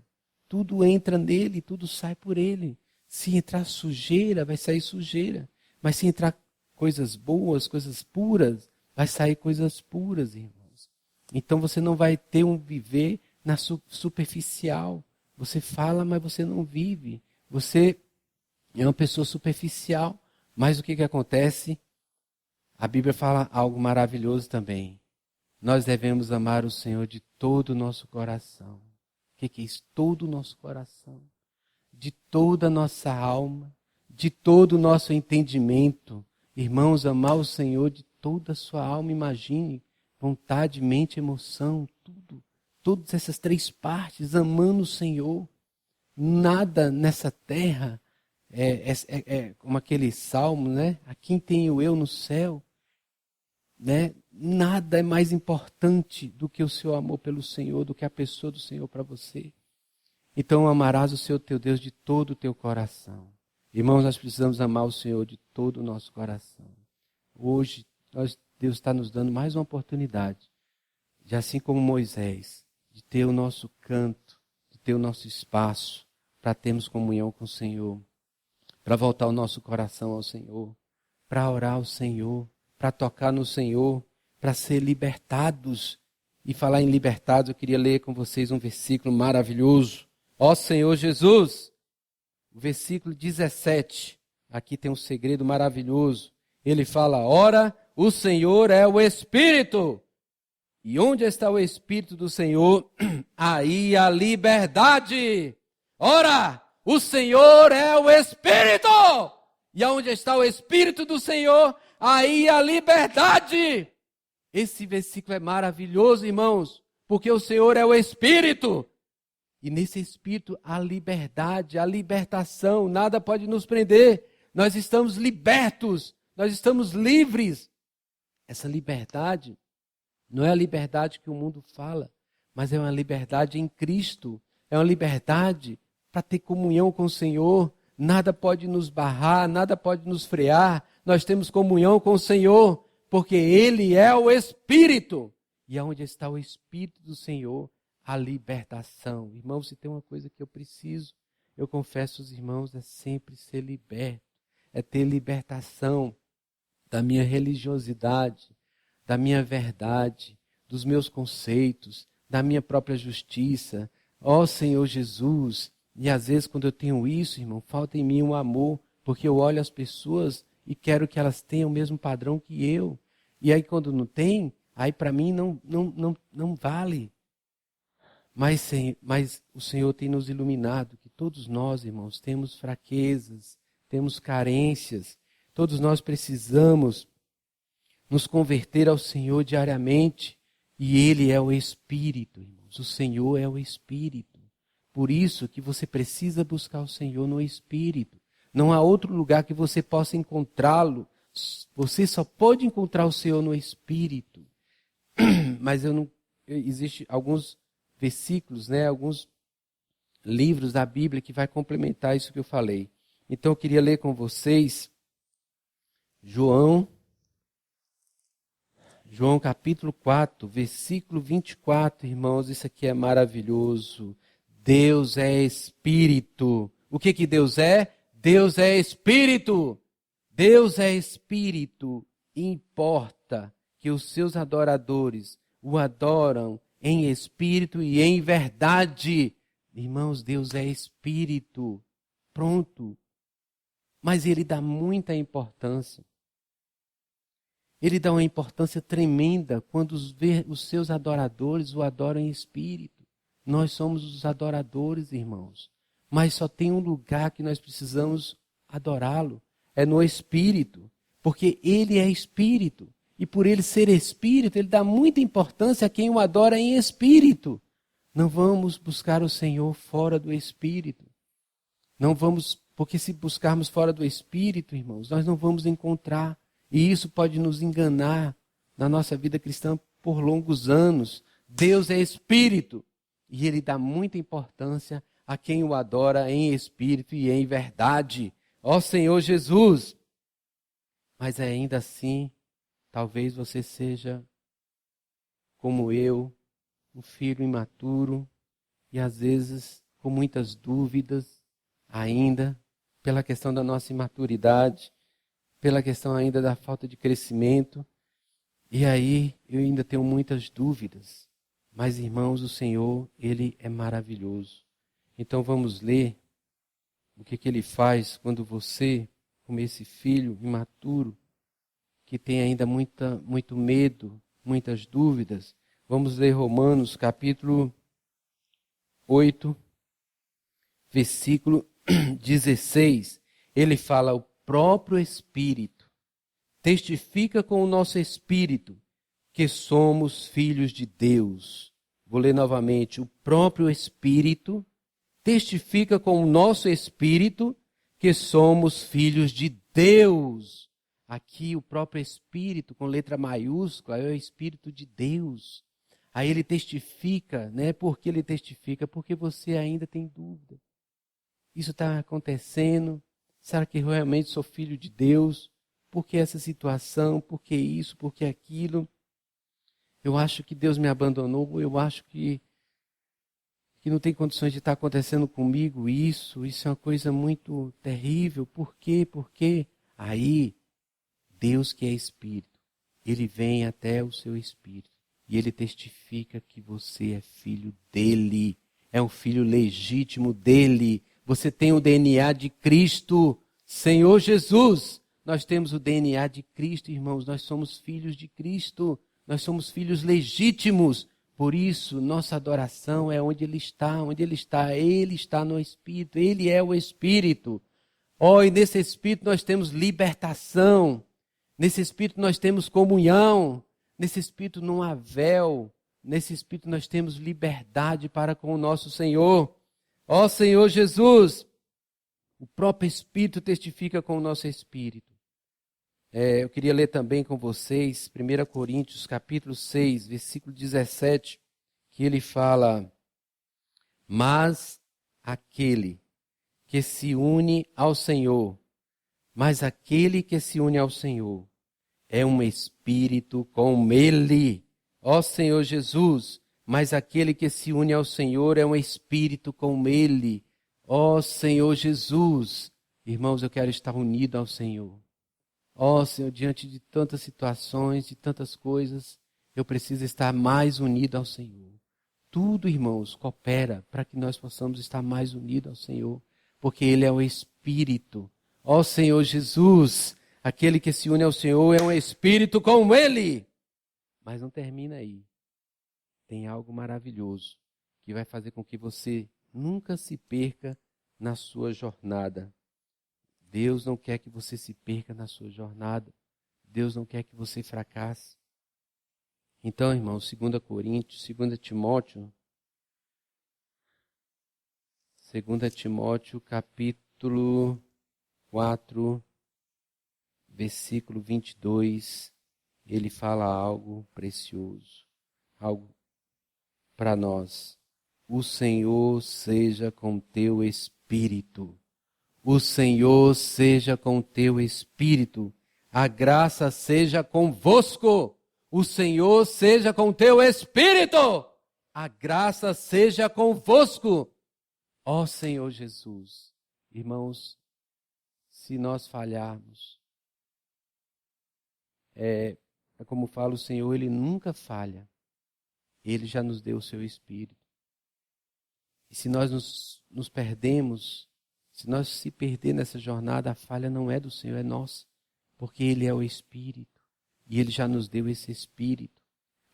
Speaker 8: Tudo entra nele, tudo sai por ele. Se entrar sujeira, vai sair sujeira. Mas se entrar coisas boas, coisas puras, vai sair coisas puras, irmãos. Então você não vai ter um viver na superficial. Você fala, mas você não vive. Você é uma pessoa superficial. Mas o que acontece? A Bíblia fala algo maravilhoso também. Nós devemos amar o Senhor de todo o nosso coração. O que é isso? Todo o nosso coração. De toda a nossa alma. De todo o nosso entendimento. Irmãos, amar o Senhor de toda a sua alma. Imagine, vontade, mente, emoção, tudo. Todas essas três partes, amando o Senhor. Nada nessa terra é como aquele salmo, né? A quem tenho eu no céu, né? Nada é mais importante do que o seu amor pelo Senhor, do que a pessoa do Senhor para você. Então amarás o Senhor teu Deus de todo o teu coração. Irmãos, nós precisamos amar o Senhor de todo o nosso coração. Hoje, Deus está nos dando mais uma oportunidade, de assim como Moisés, de ter o nosso canto, de ter o nosso espaço, para termos comunhão com o Senhor, para voltar o nosso coração ao Senhor, para orar ao Senhor, para tocar no Senhor, para ser libertados. E falar em libertados, eu queria ler com vocês um versículo maravilhoso. Ó Senhor Jesus, o versículo 17, aqui tem um segredo maravilhoso. Ele fala, ora, o Senhor é o Espírito. E onde está o Espírito do Senhor? Aí a liberdade. Ora, o Senhor é o Espírito. E onde está o Espírito do Senhor? Aí a liberdade. Esse versículo é maravilhoso, irmãos, porque o Senhor é o Espírito. E nesse Espírito há liberdade, há libertação, nada pode nos prender. Nós estamos libertos, nós estamos livres. Essa liberdade não é a liberdade que o mundo fala, mas é uma liberdade em Cristo. É uma liberdade para ter comunhão com o Senhor. Nada pode nos barrar, nada pode nos frear. Nós temos comunhão com o Senhor, porque Ele é o Espírito. E aonde está o Espírito do Senhor, a libertação. Irmãos, se tem uma coisa que eu preciso, eu confesso aos irmãos, é sempre ser liberto. É ter libertação da minha religiosidade, da minha verdade, dos meus conceitos, da minha própria justiça. Ó Senhor Jesus, e às vezes quando eu tenho isso, irmão, falta em mim um amor, porque eu olho as pessoas e quero que elas tenham o mesmo padrão que eu. E aí quando não tem, aí para mim não vale. Mas o Senhor tem nos iluminado, que todos nós, irmãos, temos fraquezas, temos carências, todos nós precisamos nos converter ao Senhor diariamente, e Ele é o Espírito, irmãos. O Senhor é o Espírito. Por isso que você precisa buscar o Senhor no Espírito. Não há outro lugar que você possa encontrá-lo. Você só pode encontrar o Senhor no Espírito. Mas existe alguns versículos, né, alguns livros da Bíblia que vai complementar isso que eu falei. Então eu queria ler com vocês João capítulo 4, versículo 24, irmãos, isso aqui é maravilhoso. Deus é Espírito. O que Deus é? Deus é Espírito. Deus é Espírito. Importa que os seus adoradores o adoram em espírito e em verdade. Irmãos, Deus é Espírito. Pronto. Mas Ele dá muita importância. Ele dá uma importância tremenda quando os seus adoradores o adoram em espírito. Nós somos os adoradores, irmãos. Mas só tem um lugar que nós precisamos adorá-lo. É no Espírito. Porque Ele é Espírito. E por Ele ser Espírito, Ele dá muita importância a quem o adora em espírito. Não vamos buscar o Senhor fora do Espírito. Não vamos, porque se buscarmos fora do Espírito, irmãos, nós não vamos encontrar. E isso pode nos enganar na nossa vida cristã por longos anos. Deus é Espírito. E Ele dá muita importância a quem o adora em espírito e em verdade. Ó Senhor Jesus! Mas ainda assim, talvez você seja como eu, um filho imaturo e às vezes com muitas dúvidas ainda, pela questão da nossa imaturidade, pela questão ainda da falta de crescimento. E aí eu ainda tenho muitas dúvidas. Mas, irmãos, o Senhor, Ele é maravilhoso. Então vamos ler o que Ele faz quando você, como esse filho imaturo, que tem ainda muito medo, muitas dúvidas. Vamos ler Romanos capítulo 8, versículo 16. Ele fala: o próprio Espírito testifica com o nosso espírito que somos filhos de Deus. Vou ler novamente. O próprio Espírito testifica com o nosso espírito que somos filhos de Deus. Aqui o próprio Espírito, com letra maiúscula, é o Espírito de Deus. Aí ele testifica, né? Por que ele testifica? Porque você ainda tem dúvida. Isso está acontecendo? Será que eu realmente sou filho de Deus? Por que essa situação? Por que isso? Por que aquilo? Eu acho que Deus me abandonou. Eu acho que não tem condições de estar acontecendo comigo isso. Isso é uma coisa muito terrível. Por quê? Porque aí, Deus que é Espírito, Ele vem até o seu Espírito e Ele testifica que você é filho dEle. É um filho legítimo dEle. Você tem o DNA de Cristo, Senhor Jesus. Nós temos o DNA de Cristo, irmãos. Nós somos filhos de Cristo. Nós somos filhos legítimos. Por isso, nossa adoração é onde Ele está. Onde Ele está? Ele está no Espírito. Ele é o Espírito. E nesse Espírito nós temos libertação. Nesse Espírito nós temos comunhão. Nesse Espírito não há véu. Nesse Espírito nós temos liberdade para com o nosso Senhor. Senhor Jesus, o próprio Espírito testifica com o nosso Espírito. Eu queria ler também com vocês 1 Coríntios capítulo 6, versículo 17, que ele fala: mas aquele que se une ao Senhor, é um Espírito com Ele. Senhor Jesus, mas aquele que se une ao Senhor é um Espírito com Ele. Senhor Jesus, irmãos, eu quero estar unido ao Senhor. Senhor, diante de tantas situações, de tantas coisas, eu preciso estar mais unido ao Senhor. Tudo, irmãos, coopera para que nós possamos estar mais unidos ao Senhor, porque Ele é o Espírito. Senhor Jesus, aquele que se une ao Senhor é um Espírito com Ele. Mas não termina aí. Tem algo maravilhoso que vai fazer com que você nunca se perca na sua jornada. Deus não quer que você se perca na sua jornada. Deus não quer que você fracasse. Então, irmãos, 2 Coríntios, 2 Timóteo, capítulo 4, versículo 22, ele fala algo precioso, algo para nós. O Senhor seja com teu espírito. O Senhor seja com teu espírito. A graça seja convosco. O Senhor seja com teu espírito. A graça seja convosco. Senhor Jesus. Irmãos, se nós falharmos, é como fala o Senhor, Ele nunca falha. Ele já nos deu o seu Espírito. E se nós nos perdemos, se nós se perder nessa jornada, a falha não é do Senhor, é nossa. Porque Ele é o Espírito. E Ele já nos deu esse Espírito.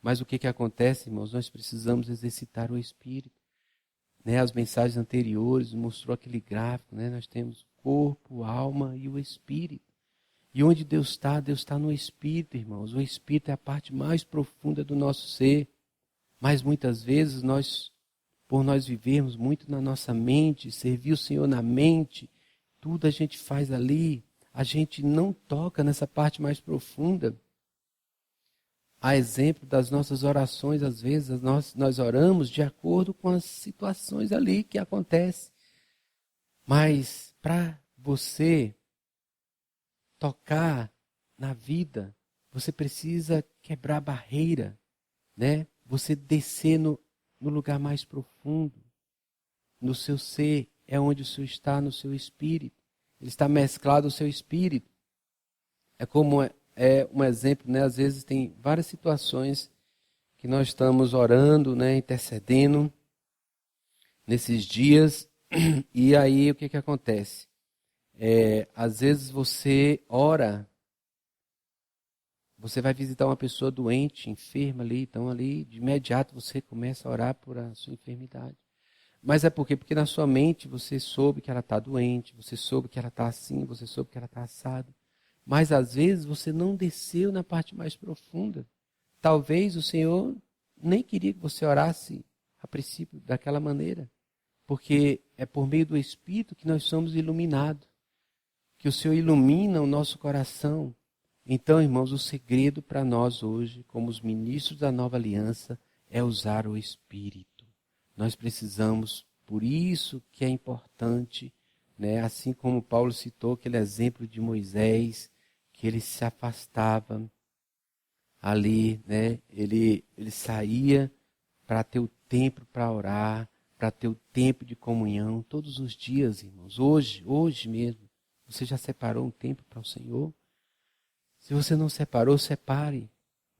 Speaker 8: Mas o que acontece, irmãos? Nós precisamos exercitar o Espírito. As mensagens anteriores mostrou aquele gráfico. Nós temos o corpo, a alma e o Espírito. E onde Deus está no Espírito, irmãos. O Espírito é a parte mais profunda do nosso ser. Mas muitas vezes por nós vivermos muito na nossa mente, servir o Senhor na mente, tudo a gente faz ali, a gente não toca nessa parte mais profunda. A exemplo das nossas orações, às vezes nós oramos de acordo com as situações ali que acontecem. Mas para você tocar na vida, você precisa quebrar a barreira, Você descer no lugar mais profundo, no seu ser, é onde o Senhor está, no seu espírito. Ele está mesclado ao seu espírito. É como é um exemplo, né? Às vezes tem várias situações que nós estamos orando, né? Intercedendo nesses dias. E aí o que acontece? Às vezes você ora, você vai visitar uma pessoa doente, enferma ali, então ali de imediato você começa a orar por a sua enfermidade. Mas é por quê? Porque na sua mente você soube que ela está doente, você soube que ela está assim, você soube que ela está assada. Mas às vezes você não desceu na parte mais profunda. Talvez o Senhor nem queria que você orasse a princípio daquela maneira. Porque é por meio do Espírito que nós somos iluminados. Que o Senhor ilumina o nosso coração. Então, irmãos, o segredo para nós hoje, como os ministros da nova aliança, é usar o Espírito. Nós precisamos, por isso que é importante, né? Assim como Paulo citou aquele exemplo de Moisés, que ele se afastava ali, né? Ele saía para ter o tempo para orar, para ter o tempo de comunhão, todos os dias, irmãos. Hoje mesmo, você já separou um tempo para o Senhor? Se você não separou, separe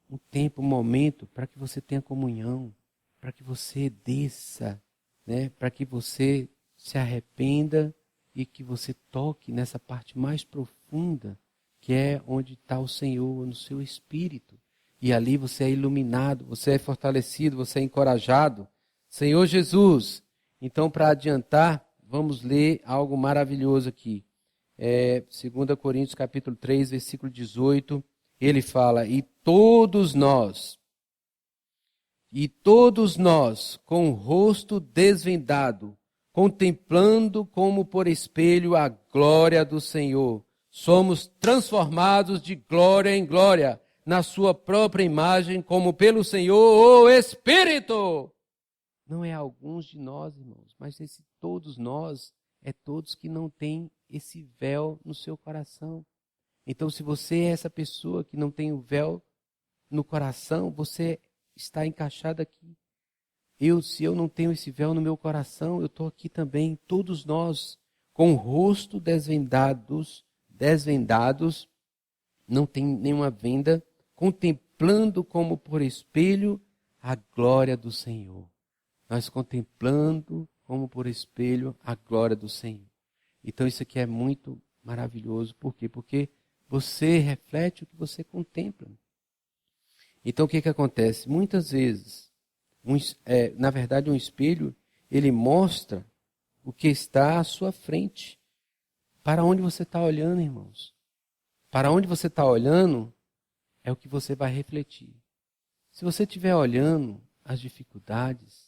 Speaker 8: um tempo, um momento para que você tenha comunhão, para que você desça, né? Para que você se arrependa e que você toque nessa parte mais profunda, que é onde está o Senhor, no seu espírito. E ali você é iluminado, você é fortalecido, você é encorajado. Senhor Jesus, então para adiantar, vamos ler algo maravilhoso aqui. 2 Coríntios capítulo 3, versículo 18, ele fala, e todos nós, com o rosto desvendado, contemplando como por espelho a glória do Senhor, somos transformados de glória em glória, na sua própria imagem, como pelo Senhor, o Espírito. Não é alguns de nós, irmãos, mas esse todos nós, é todos que não têm esse véu no seu coração. Então, se você é essa pessoa que não tem o véu no coração, você está encaixado aqui. Se eu não tenho esse véu no meu coração, eu estou aqui também. Todos nós, com o rosto desvendados, não tem nenhuma venda, contemplando como por espelho a glória do Senhor. Nós contemplando como por espelho a glória do Senhor. Então isso aqui é muito maravilhoso. Por quê? Porque você reflete o que você contempla. Então o que acontece? Muitas vezes, na verdade um espelho, ele mostra o que está à sua frente. Para onde você está olhando, irmãos? Para onde você está olhando é o que você vai refletir. Se você estiver olhando as dificuldades,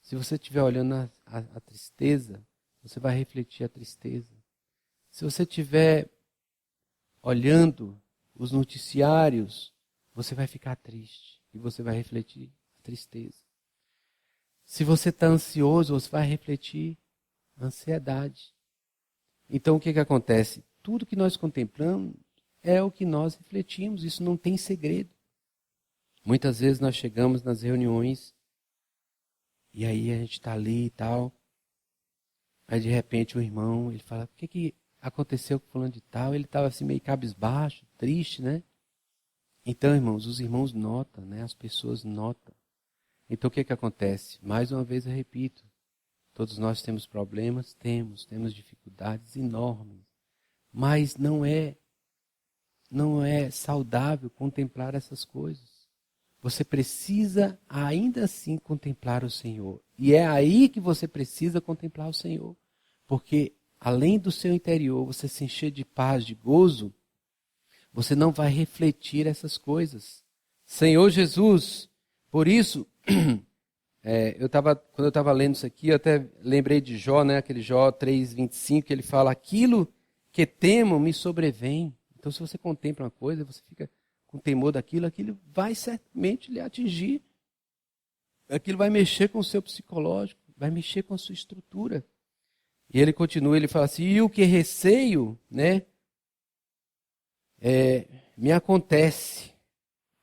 Speaker 8: se você estiver olhando a tristeza, você vai refletir a tristeza. Se você estiver olhando os noticiários, você vai ficar triste e você vai refletir a tristeza. Se você está ansioso, você vai refletir a ansiedade. Então o que acontece? Tudo que nós contemplamos é o que nós refletimos, isso não tem segredo. Muitas vezes nós chegamos nas reuniões e aí a gente está ali e tal. Aí de repente o irmão, ele fala, o que aconteceu com fulano de tal? Ele estava assim meio cabisbaixo, triste, né? Então, irmãos, os irmãos notam, né? As pessoas notam. Então o que acontece? Mais uma vez eu repito, todos nós temos problemas, temos dificuldades enormes. Mas não é saudável contemplar essas coisas. Você precisa ainda assim contemplar o Senhor. E é aí que você precisa contemplar o Senhor. Porque além do seu interior, você se encher de paz, de gozo, você não vai refletir essas coisas. Senhor Jesus, por isso, quando eu estava lendo isso aqui, eu até lembrei de Jó, né? Aquele Jó 3:25, que ele fala, aquilo que temo me sobrevém. Então se você contempla uma coisa, você fica com temor daquilo, aquilo vai certamente lhe atingir. Aquilo vai mexer com o seu psicológico, vai mexer com a sua estrutura. E ele continua, ele fala assim, e o que receio, né, me acontece.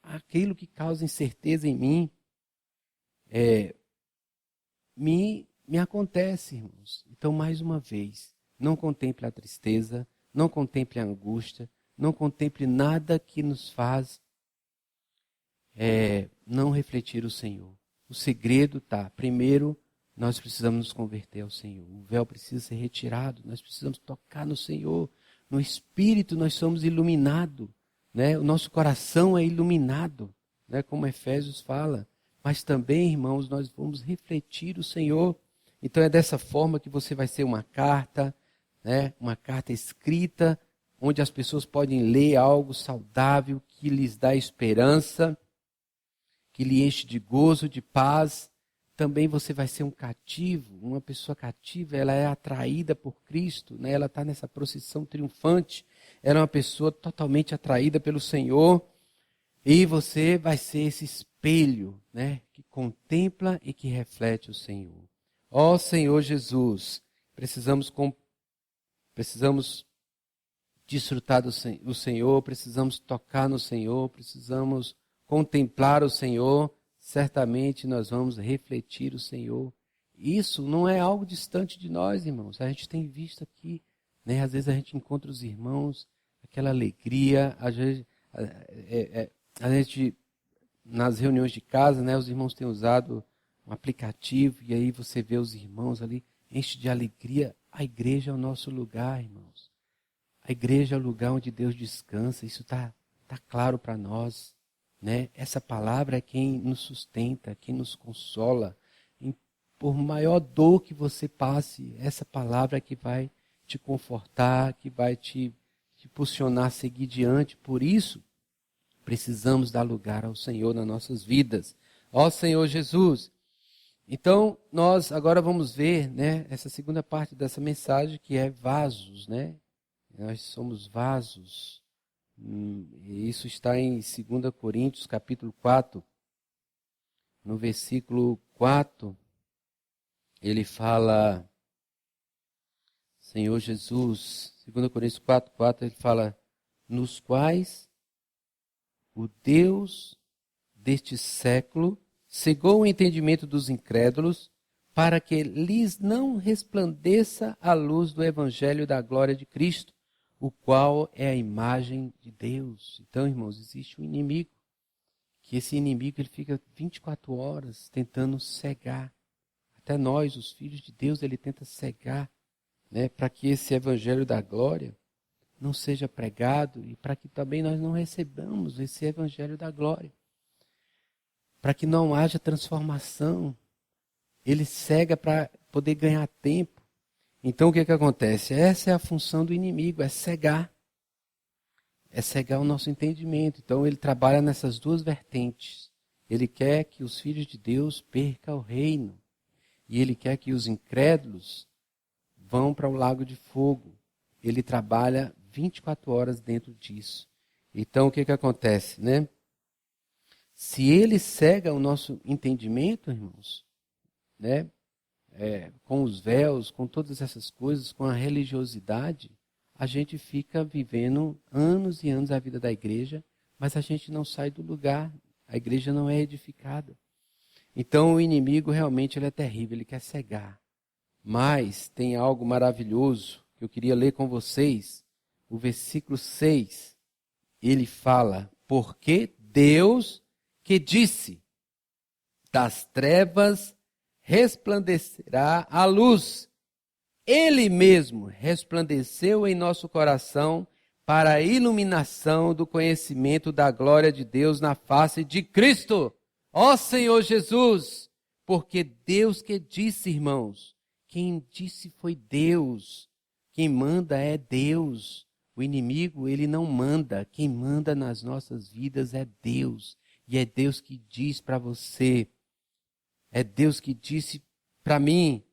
Speaker 8: Aquilo que causa incerteza em mim, me acontece, irmãos. Então, mais uma vez, não contemple a tristeza, não contemple a angústia, não contemple nada que nos faz não refletir o Senhor. O segredo está, primeiro, nós precisamos nos converter ao Senhor. O véu precisa ser retirado, nós precisamos tocar no Senhor. No Espírito nós somos iluminados, né? O nosso coração é iluminado, né? Como Efésios fala. Mas também, irmãos, nós vamos refletir o Senhor. Então é dessa forma que você vai ser uma carta, né? Uma carta escrita, onde as pessoas podem ler algo saudável, que lhes dá esperança, que lhe enche de gozo, de paz. Também você vai ser um cativo, uma pessoa cativa, ela é atraída por Cristo, né? Ela está nessa procissão triunfante, ela é uma pessoa totalmente atraída pelo Senhor, e você vai ser esse espelho, né? Que contempla e que reflete o Senhor. Ó Senhor Jesus, precisamos desfrutar do Senhor, precisamos tocar no Senhor, precisamos contemplar o Senhor. Certamente nós vamos refletir o Senhor. Isso não é algo distante de nós, irmãos. A gente tem visto aqui, né? Às vezes a gente encontra os irmãos, aquela alegria. Às vezes, a gente, nas reuniões de casa, né? Os irmãos têm usado um aplicativo e aí você vê os irmãos ali, enche de alegria. A igreja é o nosso lugar, irmãos. A igreja é o lugar onde Deus descansa. Isso está claro para nós. Né? Essa palavra é quem nos sustenta, quem nos consola. Por maior dor que você passe, essa palavra é que vai te confortar, que vai te impulsionar a seguir diante. Por isso, precisamos dar lugar ao Senhor nas nossas vidas. Ó Senhor Jesus! Então, nós agora vamos ver, né, essa segunda parte dessa mensagem, que é vasos, né? Nós somos vasos. Isso está em 2 Coríntios, capítulo 4, no versículo 4, ele fala, Senhor Jesus, 2 Coríntios 4, 4, ele fala, nos quais o Deus deste século cegou o entendimento dos incrédulos, para que lhes não resplandeça a luz do evangelho da glória de Cristo, o qual é a imagem de Deus. Então, irmãos, existe um inimigo, que esse inimigo ele fica 24 horas tentando cegar. Até nós, os filhos de Deus, ele tenta cegar, né, para que esse evangelho da glória não seja pregado e para que também nós não recebamos esse evangelho da glória. Para que não haja transformação. Ele cega para poder ganhar tempo. Então o que acontece? Essa é a função do inimigo, é cegar. É cegar o nosso entendimento. Então ele trabalha nessas duas vertentes. Ele quer que os filhos de Deus percam o reino. E ele quer que os incrédulos vão para o lago de fogo. Ele trabalha 24 horas dentro disso. Então o que acontece, né? Se ele cega o nosso entendimento, irmãos, né? Com os véus, com todas essas coisas, com a religiosidade, a gente fica vivendo anos e anos a vida da igreja, mas a gente não sai do lugar, a igreja não é edificada. Então o inimigo realmente ele é terrível, ele quer cegar. Mas tem algo maravilhoso que eu queria ler com vocês. O versículo 6, ele fala, porque Deus que disse, das trevas resplandecerá a luz. Ele mesmo resplandeceu em nosso coração para a iluminação do conhecimento da glória de Deus na face de Cristo. Ó Senhor Jesus, porque Deus que disse, irmãos, quem disse foi Deus, quem manda é Deus. O inimigo, ele não manda, quem manda nas nossas vidas é Deus. E é Deus que diz para você, é Deus que disse para mim,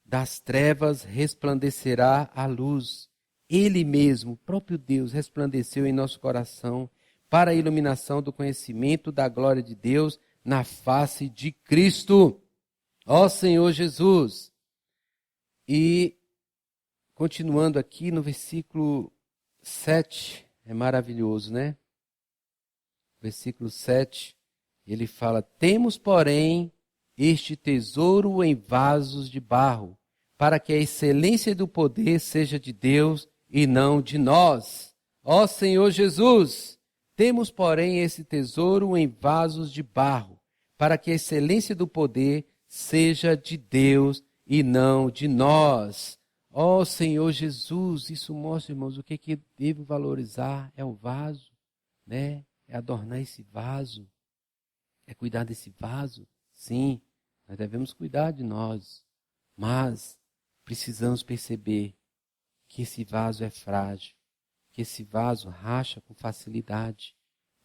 Speaker 8: das trevas resplandecerá a luz. Ele mesmo, o próprio Deus, resplandeceu em nosso coração para a iluminação do conhecimento da glória de Deus na face de Cristo. Ó Senhor Jesus. E continuando aqui no versículo 7, é maravilhoso, né? Versículo 7, ele fala, temos, porém, este tesouro em vasos de barro, para que a excelência do poder seja de Deus e não de nós. Ó Senhor Jesus, temos, porém, esse tesouro em vasos de barro, para que a excelência do poder seja de Deus e não de nós. Ó Senhor Jesus, isso mostra, irmãos, o que devo valorizar é o vaso, né? É adornar esse vaso, é cuidar desse vaso. Sim, nós devemos cuidar de nós, mas precisamos perceber que esse vaso é frágil, que esse vaso racha com facilidade,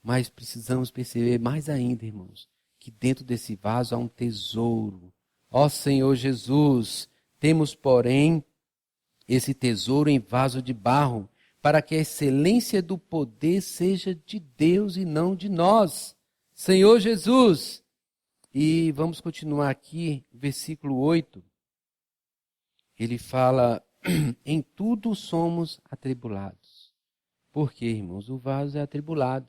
Speaker 8: mas precisamos perceber mais ainda, irmãos, que dentro desse vaso há um tesouro. Ó Senhor Jesus, temos, porém, esse tesouro em vaso de barro, para que a excelência do poder seja de Deus e não de nós. Senhor Jesus. E vamos continuar aqui, versículo 8. Ele fala, em tudo somos atribulados. Por quê, irmãos? O vaso é atribulado.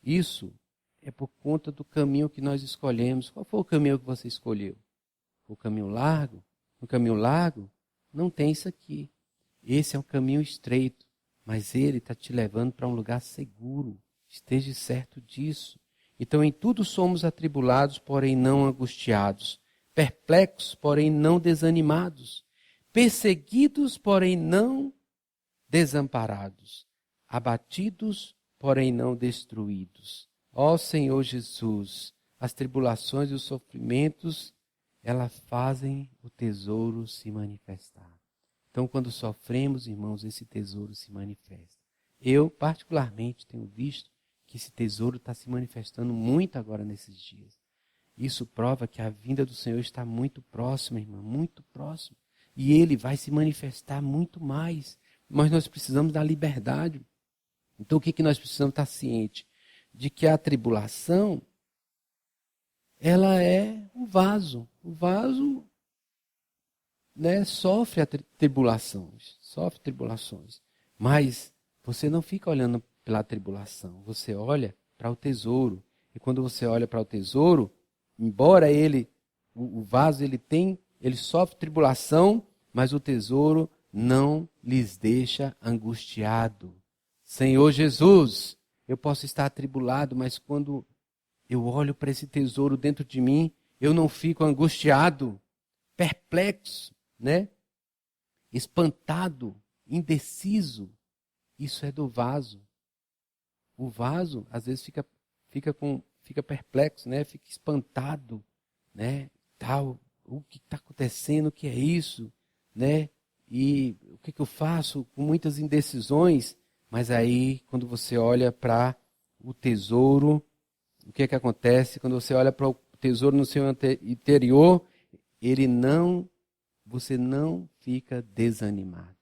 Speaker 8: Isso é por conta do caminho que nós escolhemos. Qual foi o caminho que você escolheu? O caminho largo? No caminho largo, não tem isso aqui. Esse é um caminho estreito, mas ele está te levando para um lugar seguro. Esteja certo disso. Então, em tudo somos atribulados, porém não angustiados. Perplexos, porém não desanimados. Perseguidos, porém não desamparados. Abatidos, porém não destruídos. Ó Senhor Jesus, as tribulações e os sofrimentos, elas fazem o tesouro se manifestar. Então, quando sofremos, irmãos, esse tesouro se manifesta. Eu, particularmente, tenho visto que esse tesouro está se manifestando muito agora nesses dias. Isso prova que a vinda do Senhor está muito próxima, irmã, muito próxima. E Ele vai se manifestar muito mais. Mas nós precisamos da liberdade. Então, o que nós precisamos estar ciente? De que a tribulação, ela é um vaso. O vaso, né, sofre tribulações. Sofre tribulações. Mas você não fica olhando pela tribulação. Você olha para o tesouro. E quando você olha para o tesouro, embora o vaso ele sofre tribulação, mas o tesouro não lhes deixa angustiado. Senhor Jesus, eu posso estar atribulado, mas quando eu olho para esse tesouro dentro de mim, eu não fico angustiado, perplexo, né? Espantado, indeciso. Isso é do vaso. O vaso, às vezes, fica perplexo, né? Fica espantado, né? Tal, o que está acontecendo, o que é isso, né? E o que eu faço? Com muitas indecisões. Mas aí, quando você olha para o tesouro, o que acontece? Quando você olha para o tesouro no seu interior, você não fica desanimado.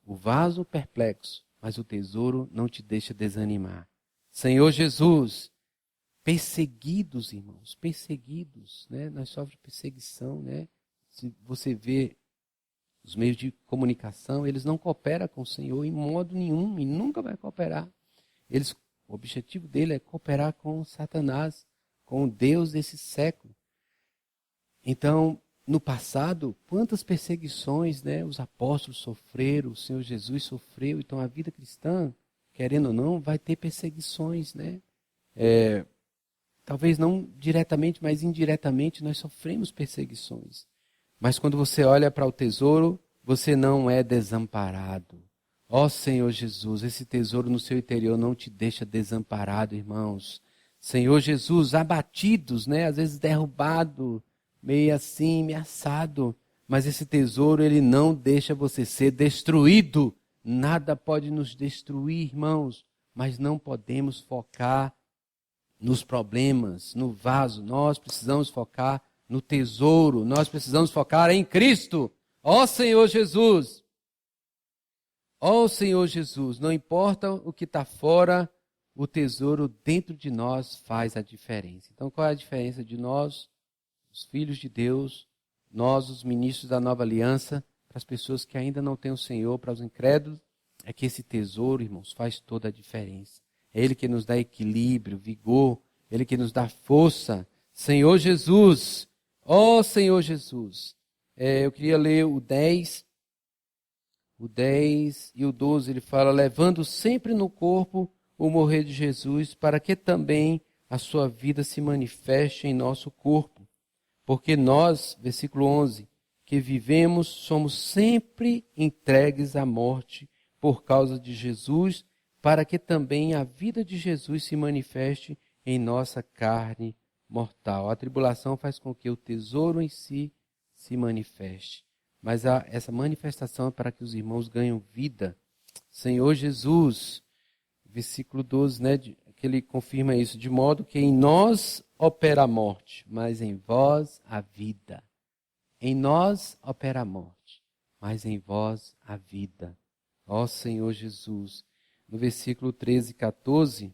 Speaker 8: O vaso perplexo, mas o tesouro não te deixa desanimar. Senhor Jesus, perseguidos, irmãos, perseguidos, né? Nós sofremos perseguição, né? Se você vê os meios de comunicação, eles não cooperam com o Senhor em modo nenhum e nunca vai cooperar. O objetivo dele é cooperar com Satanás, com o Deus desse século. Então, no passado, quantas perseguições, né, os apóstolos sofreram, o Senhor Jesus sofreu. Então, a vida cristã, querendo ou não, vai ter perseguições, né? Talvez não diretamente, mas indiretamente nós sofremos perseguições. Mas quando você olha para o tesouro, você não é desamparado. Ó Senhor Jesus, esse tesouro no seu interior não te deixa desamparado, irmãos. Senhor Jesus, abatidos, né? Às vezes derrubado, meio assim, ameaçado. Mas esse tesouro, ele não deixa você ser destruído. Nada pode nos destruir, irmãos. Mas não podemos focar nos problemas, no vaso. Nós precisamos focar no tesouro. Nós precisamos focar em Cristo. Ó Senhor Jesus. Ó Senhor Jesus. Não importa o que está fora, o tesouro dentro de nós faz a diferença. Então, qual é a diferença de nós, os filhos de Deus, nós, os ministros da nova aliança, para as pessoas que ainda não têm o Senhor, para os incrédulos? É que esse tesouro, irmãos, faz toda a diferença. É Ele que nos dá equilíbrio, vigor, Ele que nos dá força. Senhor Jesus, ó Senhor Jesus. Eu queria ler o o 10 e o 12, ele fala, levando sempre no corpo o morrer de Jesus, para que também a sua vida se manifeste em nosso corpo. Porque nós, versículo 11, que vivemos, somos sempre entregues à morte por causa de Jesus, para que também a vida de Jesus se manifeste em nossa carne mortal. A tribulação faz com que o tesouro em si se manifeste. Mas essa manifestação é para que os irmãos ganhem vida. Senhor Jesus, versículo 12, né, que ele confirma isso, de modo que em nós opera a morte, mas em vós a vida. Em nós opera a morte, mas em vós a vida. Ó Senhor Jesus. No versículo 13 e 14,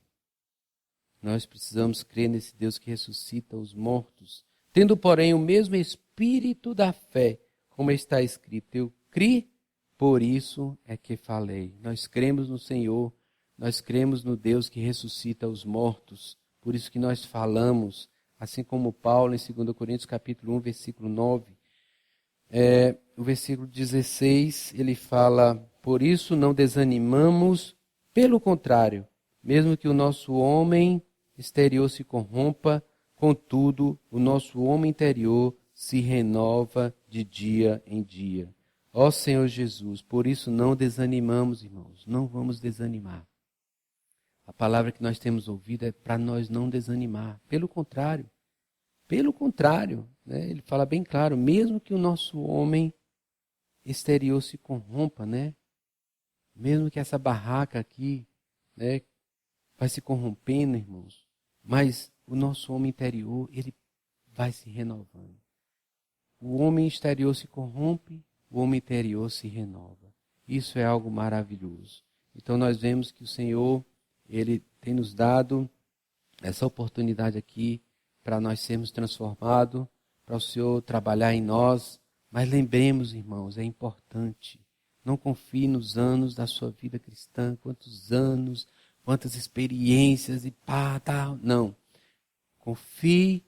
Speaker 8: nós precisamos crer nesse Deus que ressuscita os mortos, tendo, porém, o mesmo espírito da fé, como está escrito, eu criei, por isso é que falei. Nós cremos no Senhor, nós cremos no Deus que ressuscita os mortos, por isso que nós falamos, assim como Paulo em 2 Coríntios capítulo 1, versículo 9. O versículo 16, ele fala, por isso não desanimamos, pelo contrário, mesmo que o nosso homem exterior se corrompa, contudo, o nosso homem interior se renova de dia em dia. Ó Senhor Jesus, por isso não desanimamos, irmãos, não vamos desanimar. A palavra que nós temos ouvido é para nós não desanimar. Pelo contrário, né? Ele fala bem claro, mesmo que o nosso homem exterior se corrompa, né? Mesmo que essa barraca aqui, né, vai se corrompendo, irmãos, mas o nosso homem interior, ele vai se renovando. O homem exterior se corrompe, o homem interior se renova. Isso é algo maravilhoso. Então nós vemos que o Senhor, ele tem nos dado essa oportunidade aqui para nós sermos transformados, para o Senhor trabalhar em nós. Mas lembremos, irmãos, é importante. Não confie nos anos da sua vida cristã, quantos anos, quantas experiências e não. Confie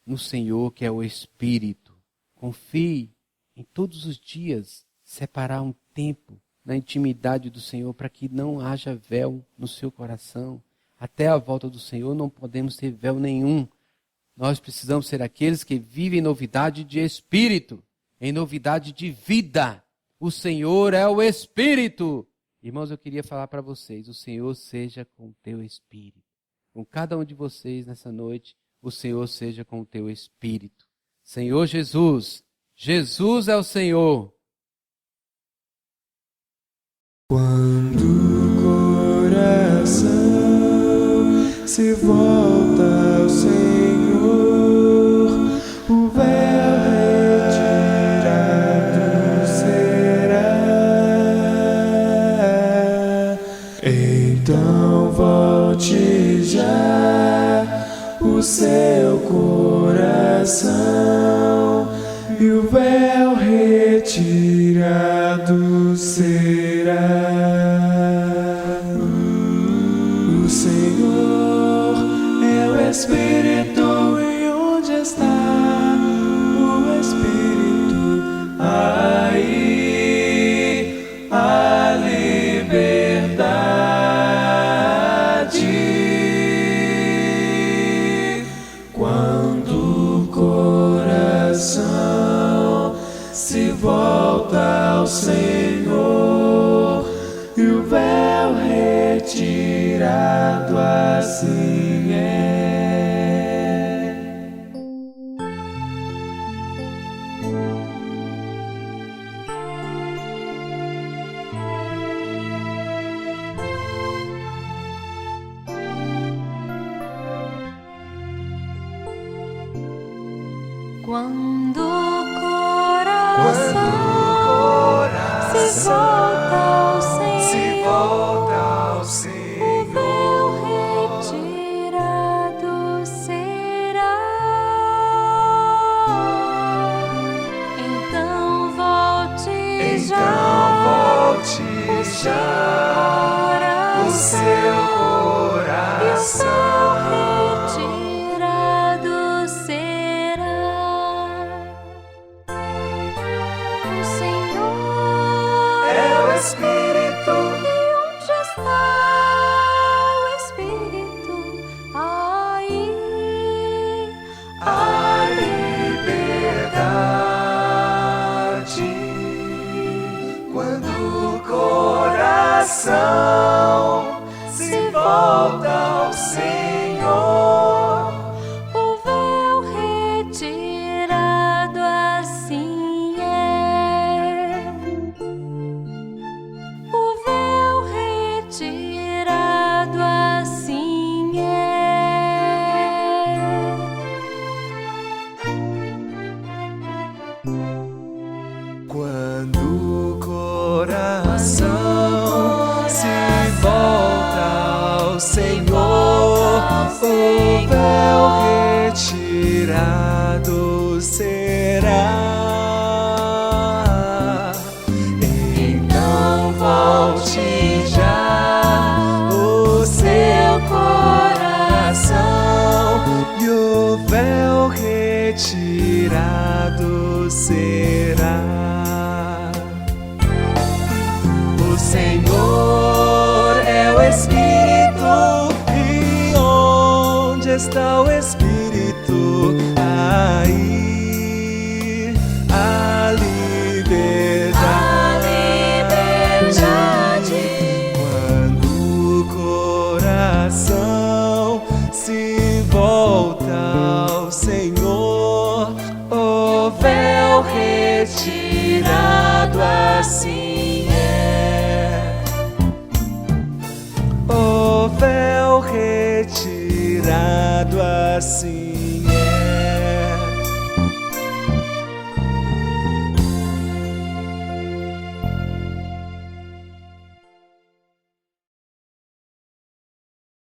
Speaker 8: no Senhor, que é o Espírito. Confie em todos os dias, separar um tempo na intimidade do Senhor para que não haja véu no seu coração. Até a volta do Senhor não podemos ter véu nenhum. Nós precisamos ser aqueles que vivem em novidade de espírito, em novidade de vida. O Senhor é o Espírito. Irmãos, eu queria falar para vocês, o Senhor seja com o teu Espírito. Com cada um de vocês nessa noite, o Senhor seja com o teu Espírito. Senhor Jesus, Jesus é o Senhor.
Speaker 9: Quando o coração se volta ao Senhor, o véu retirado será. Então volte já o seu coração e o véu retirado será. O Senhor é o Espírito, e onde está o Espírito? Aí a liberdade. Quando o coração se volta ao Senhor e o véu retirado, assim é.
Speaker 10: Quando o coração se volta ao Senhor, o véu retirado será. Então volte já o seu coração retirado será. O Senhor
Speaker 9: Senhor, o véu retirado será. Então volte já o seu coração e o véu retirado será. O Senhor é o Espírito, e onde está o Espírito? Aí a liberdade. Quando o coração se volta ao Senhor, o véu retirado assim é. O véu retirado assim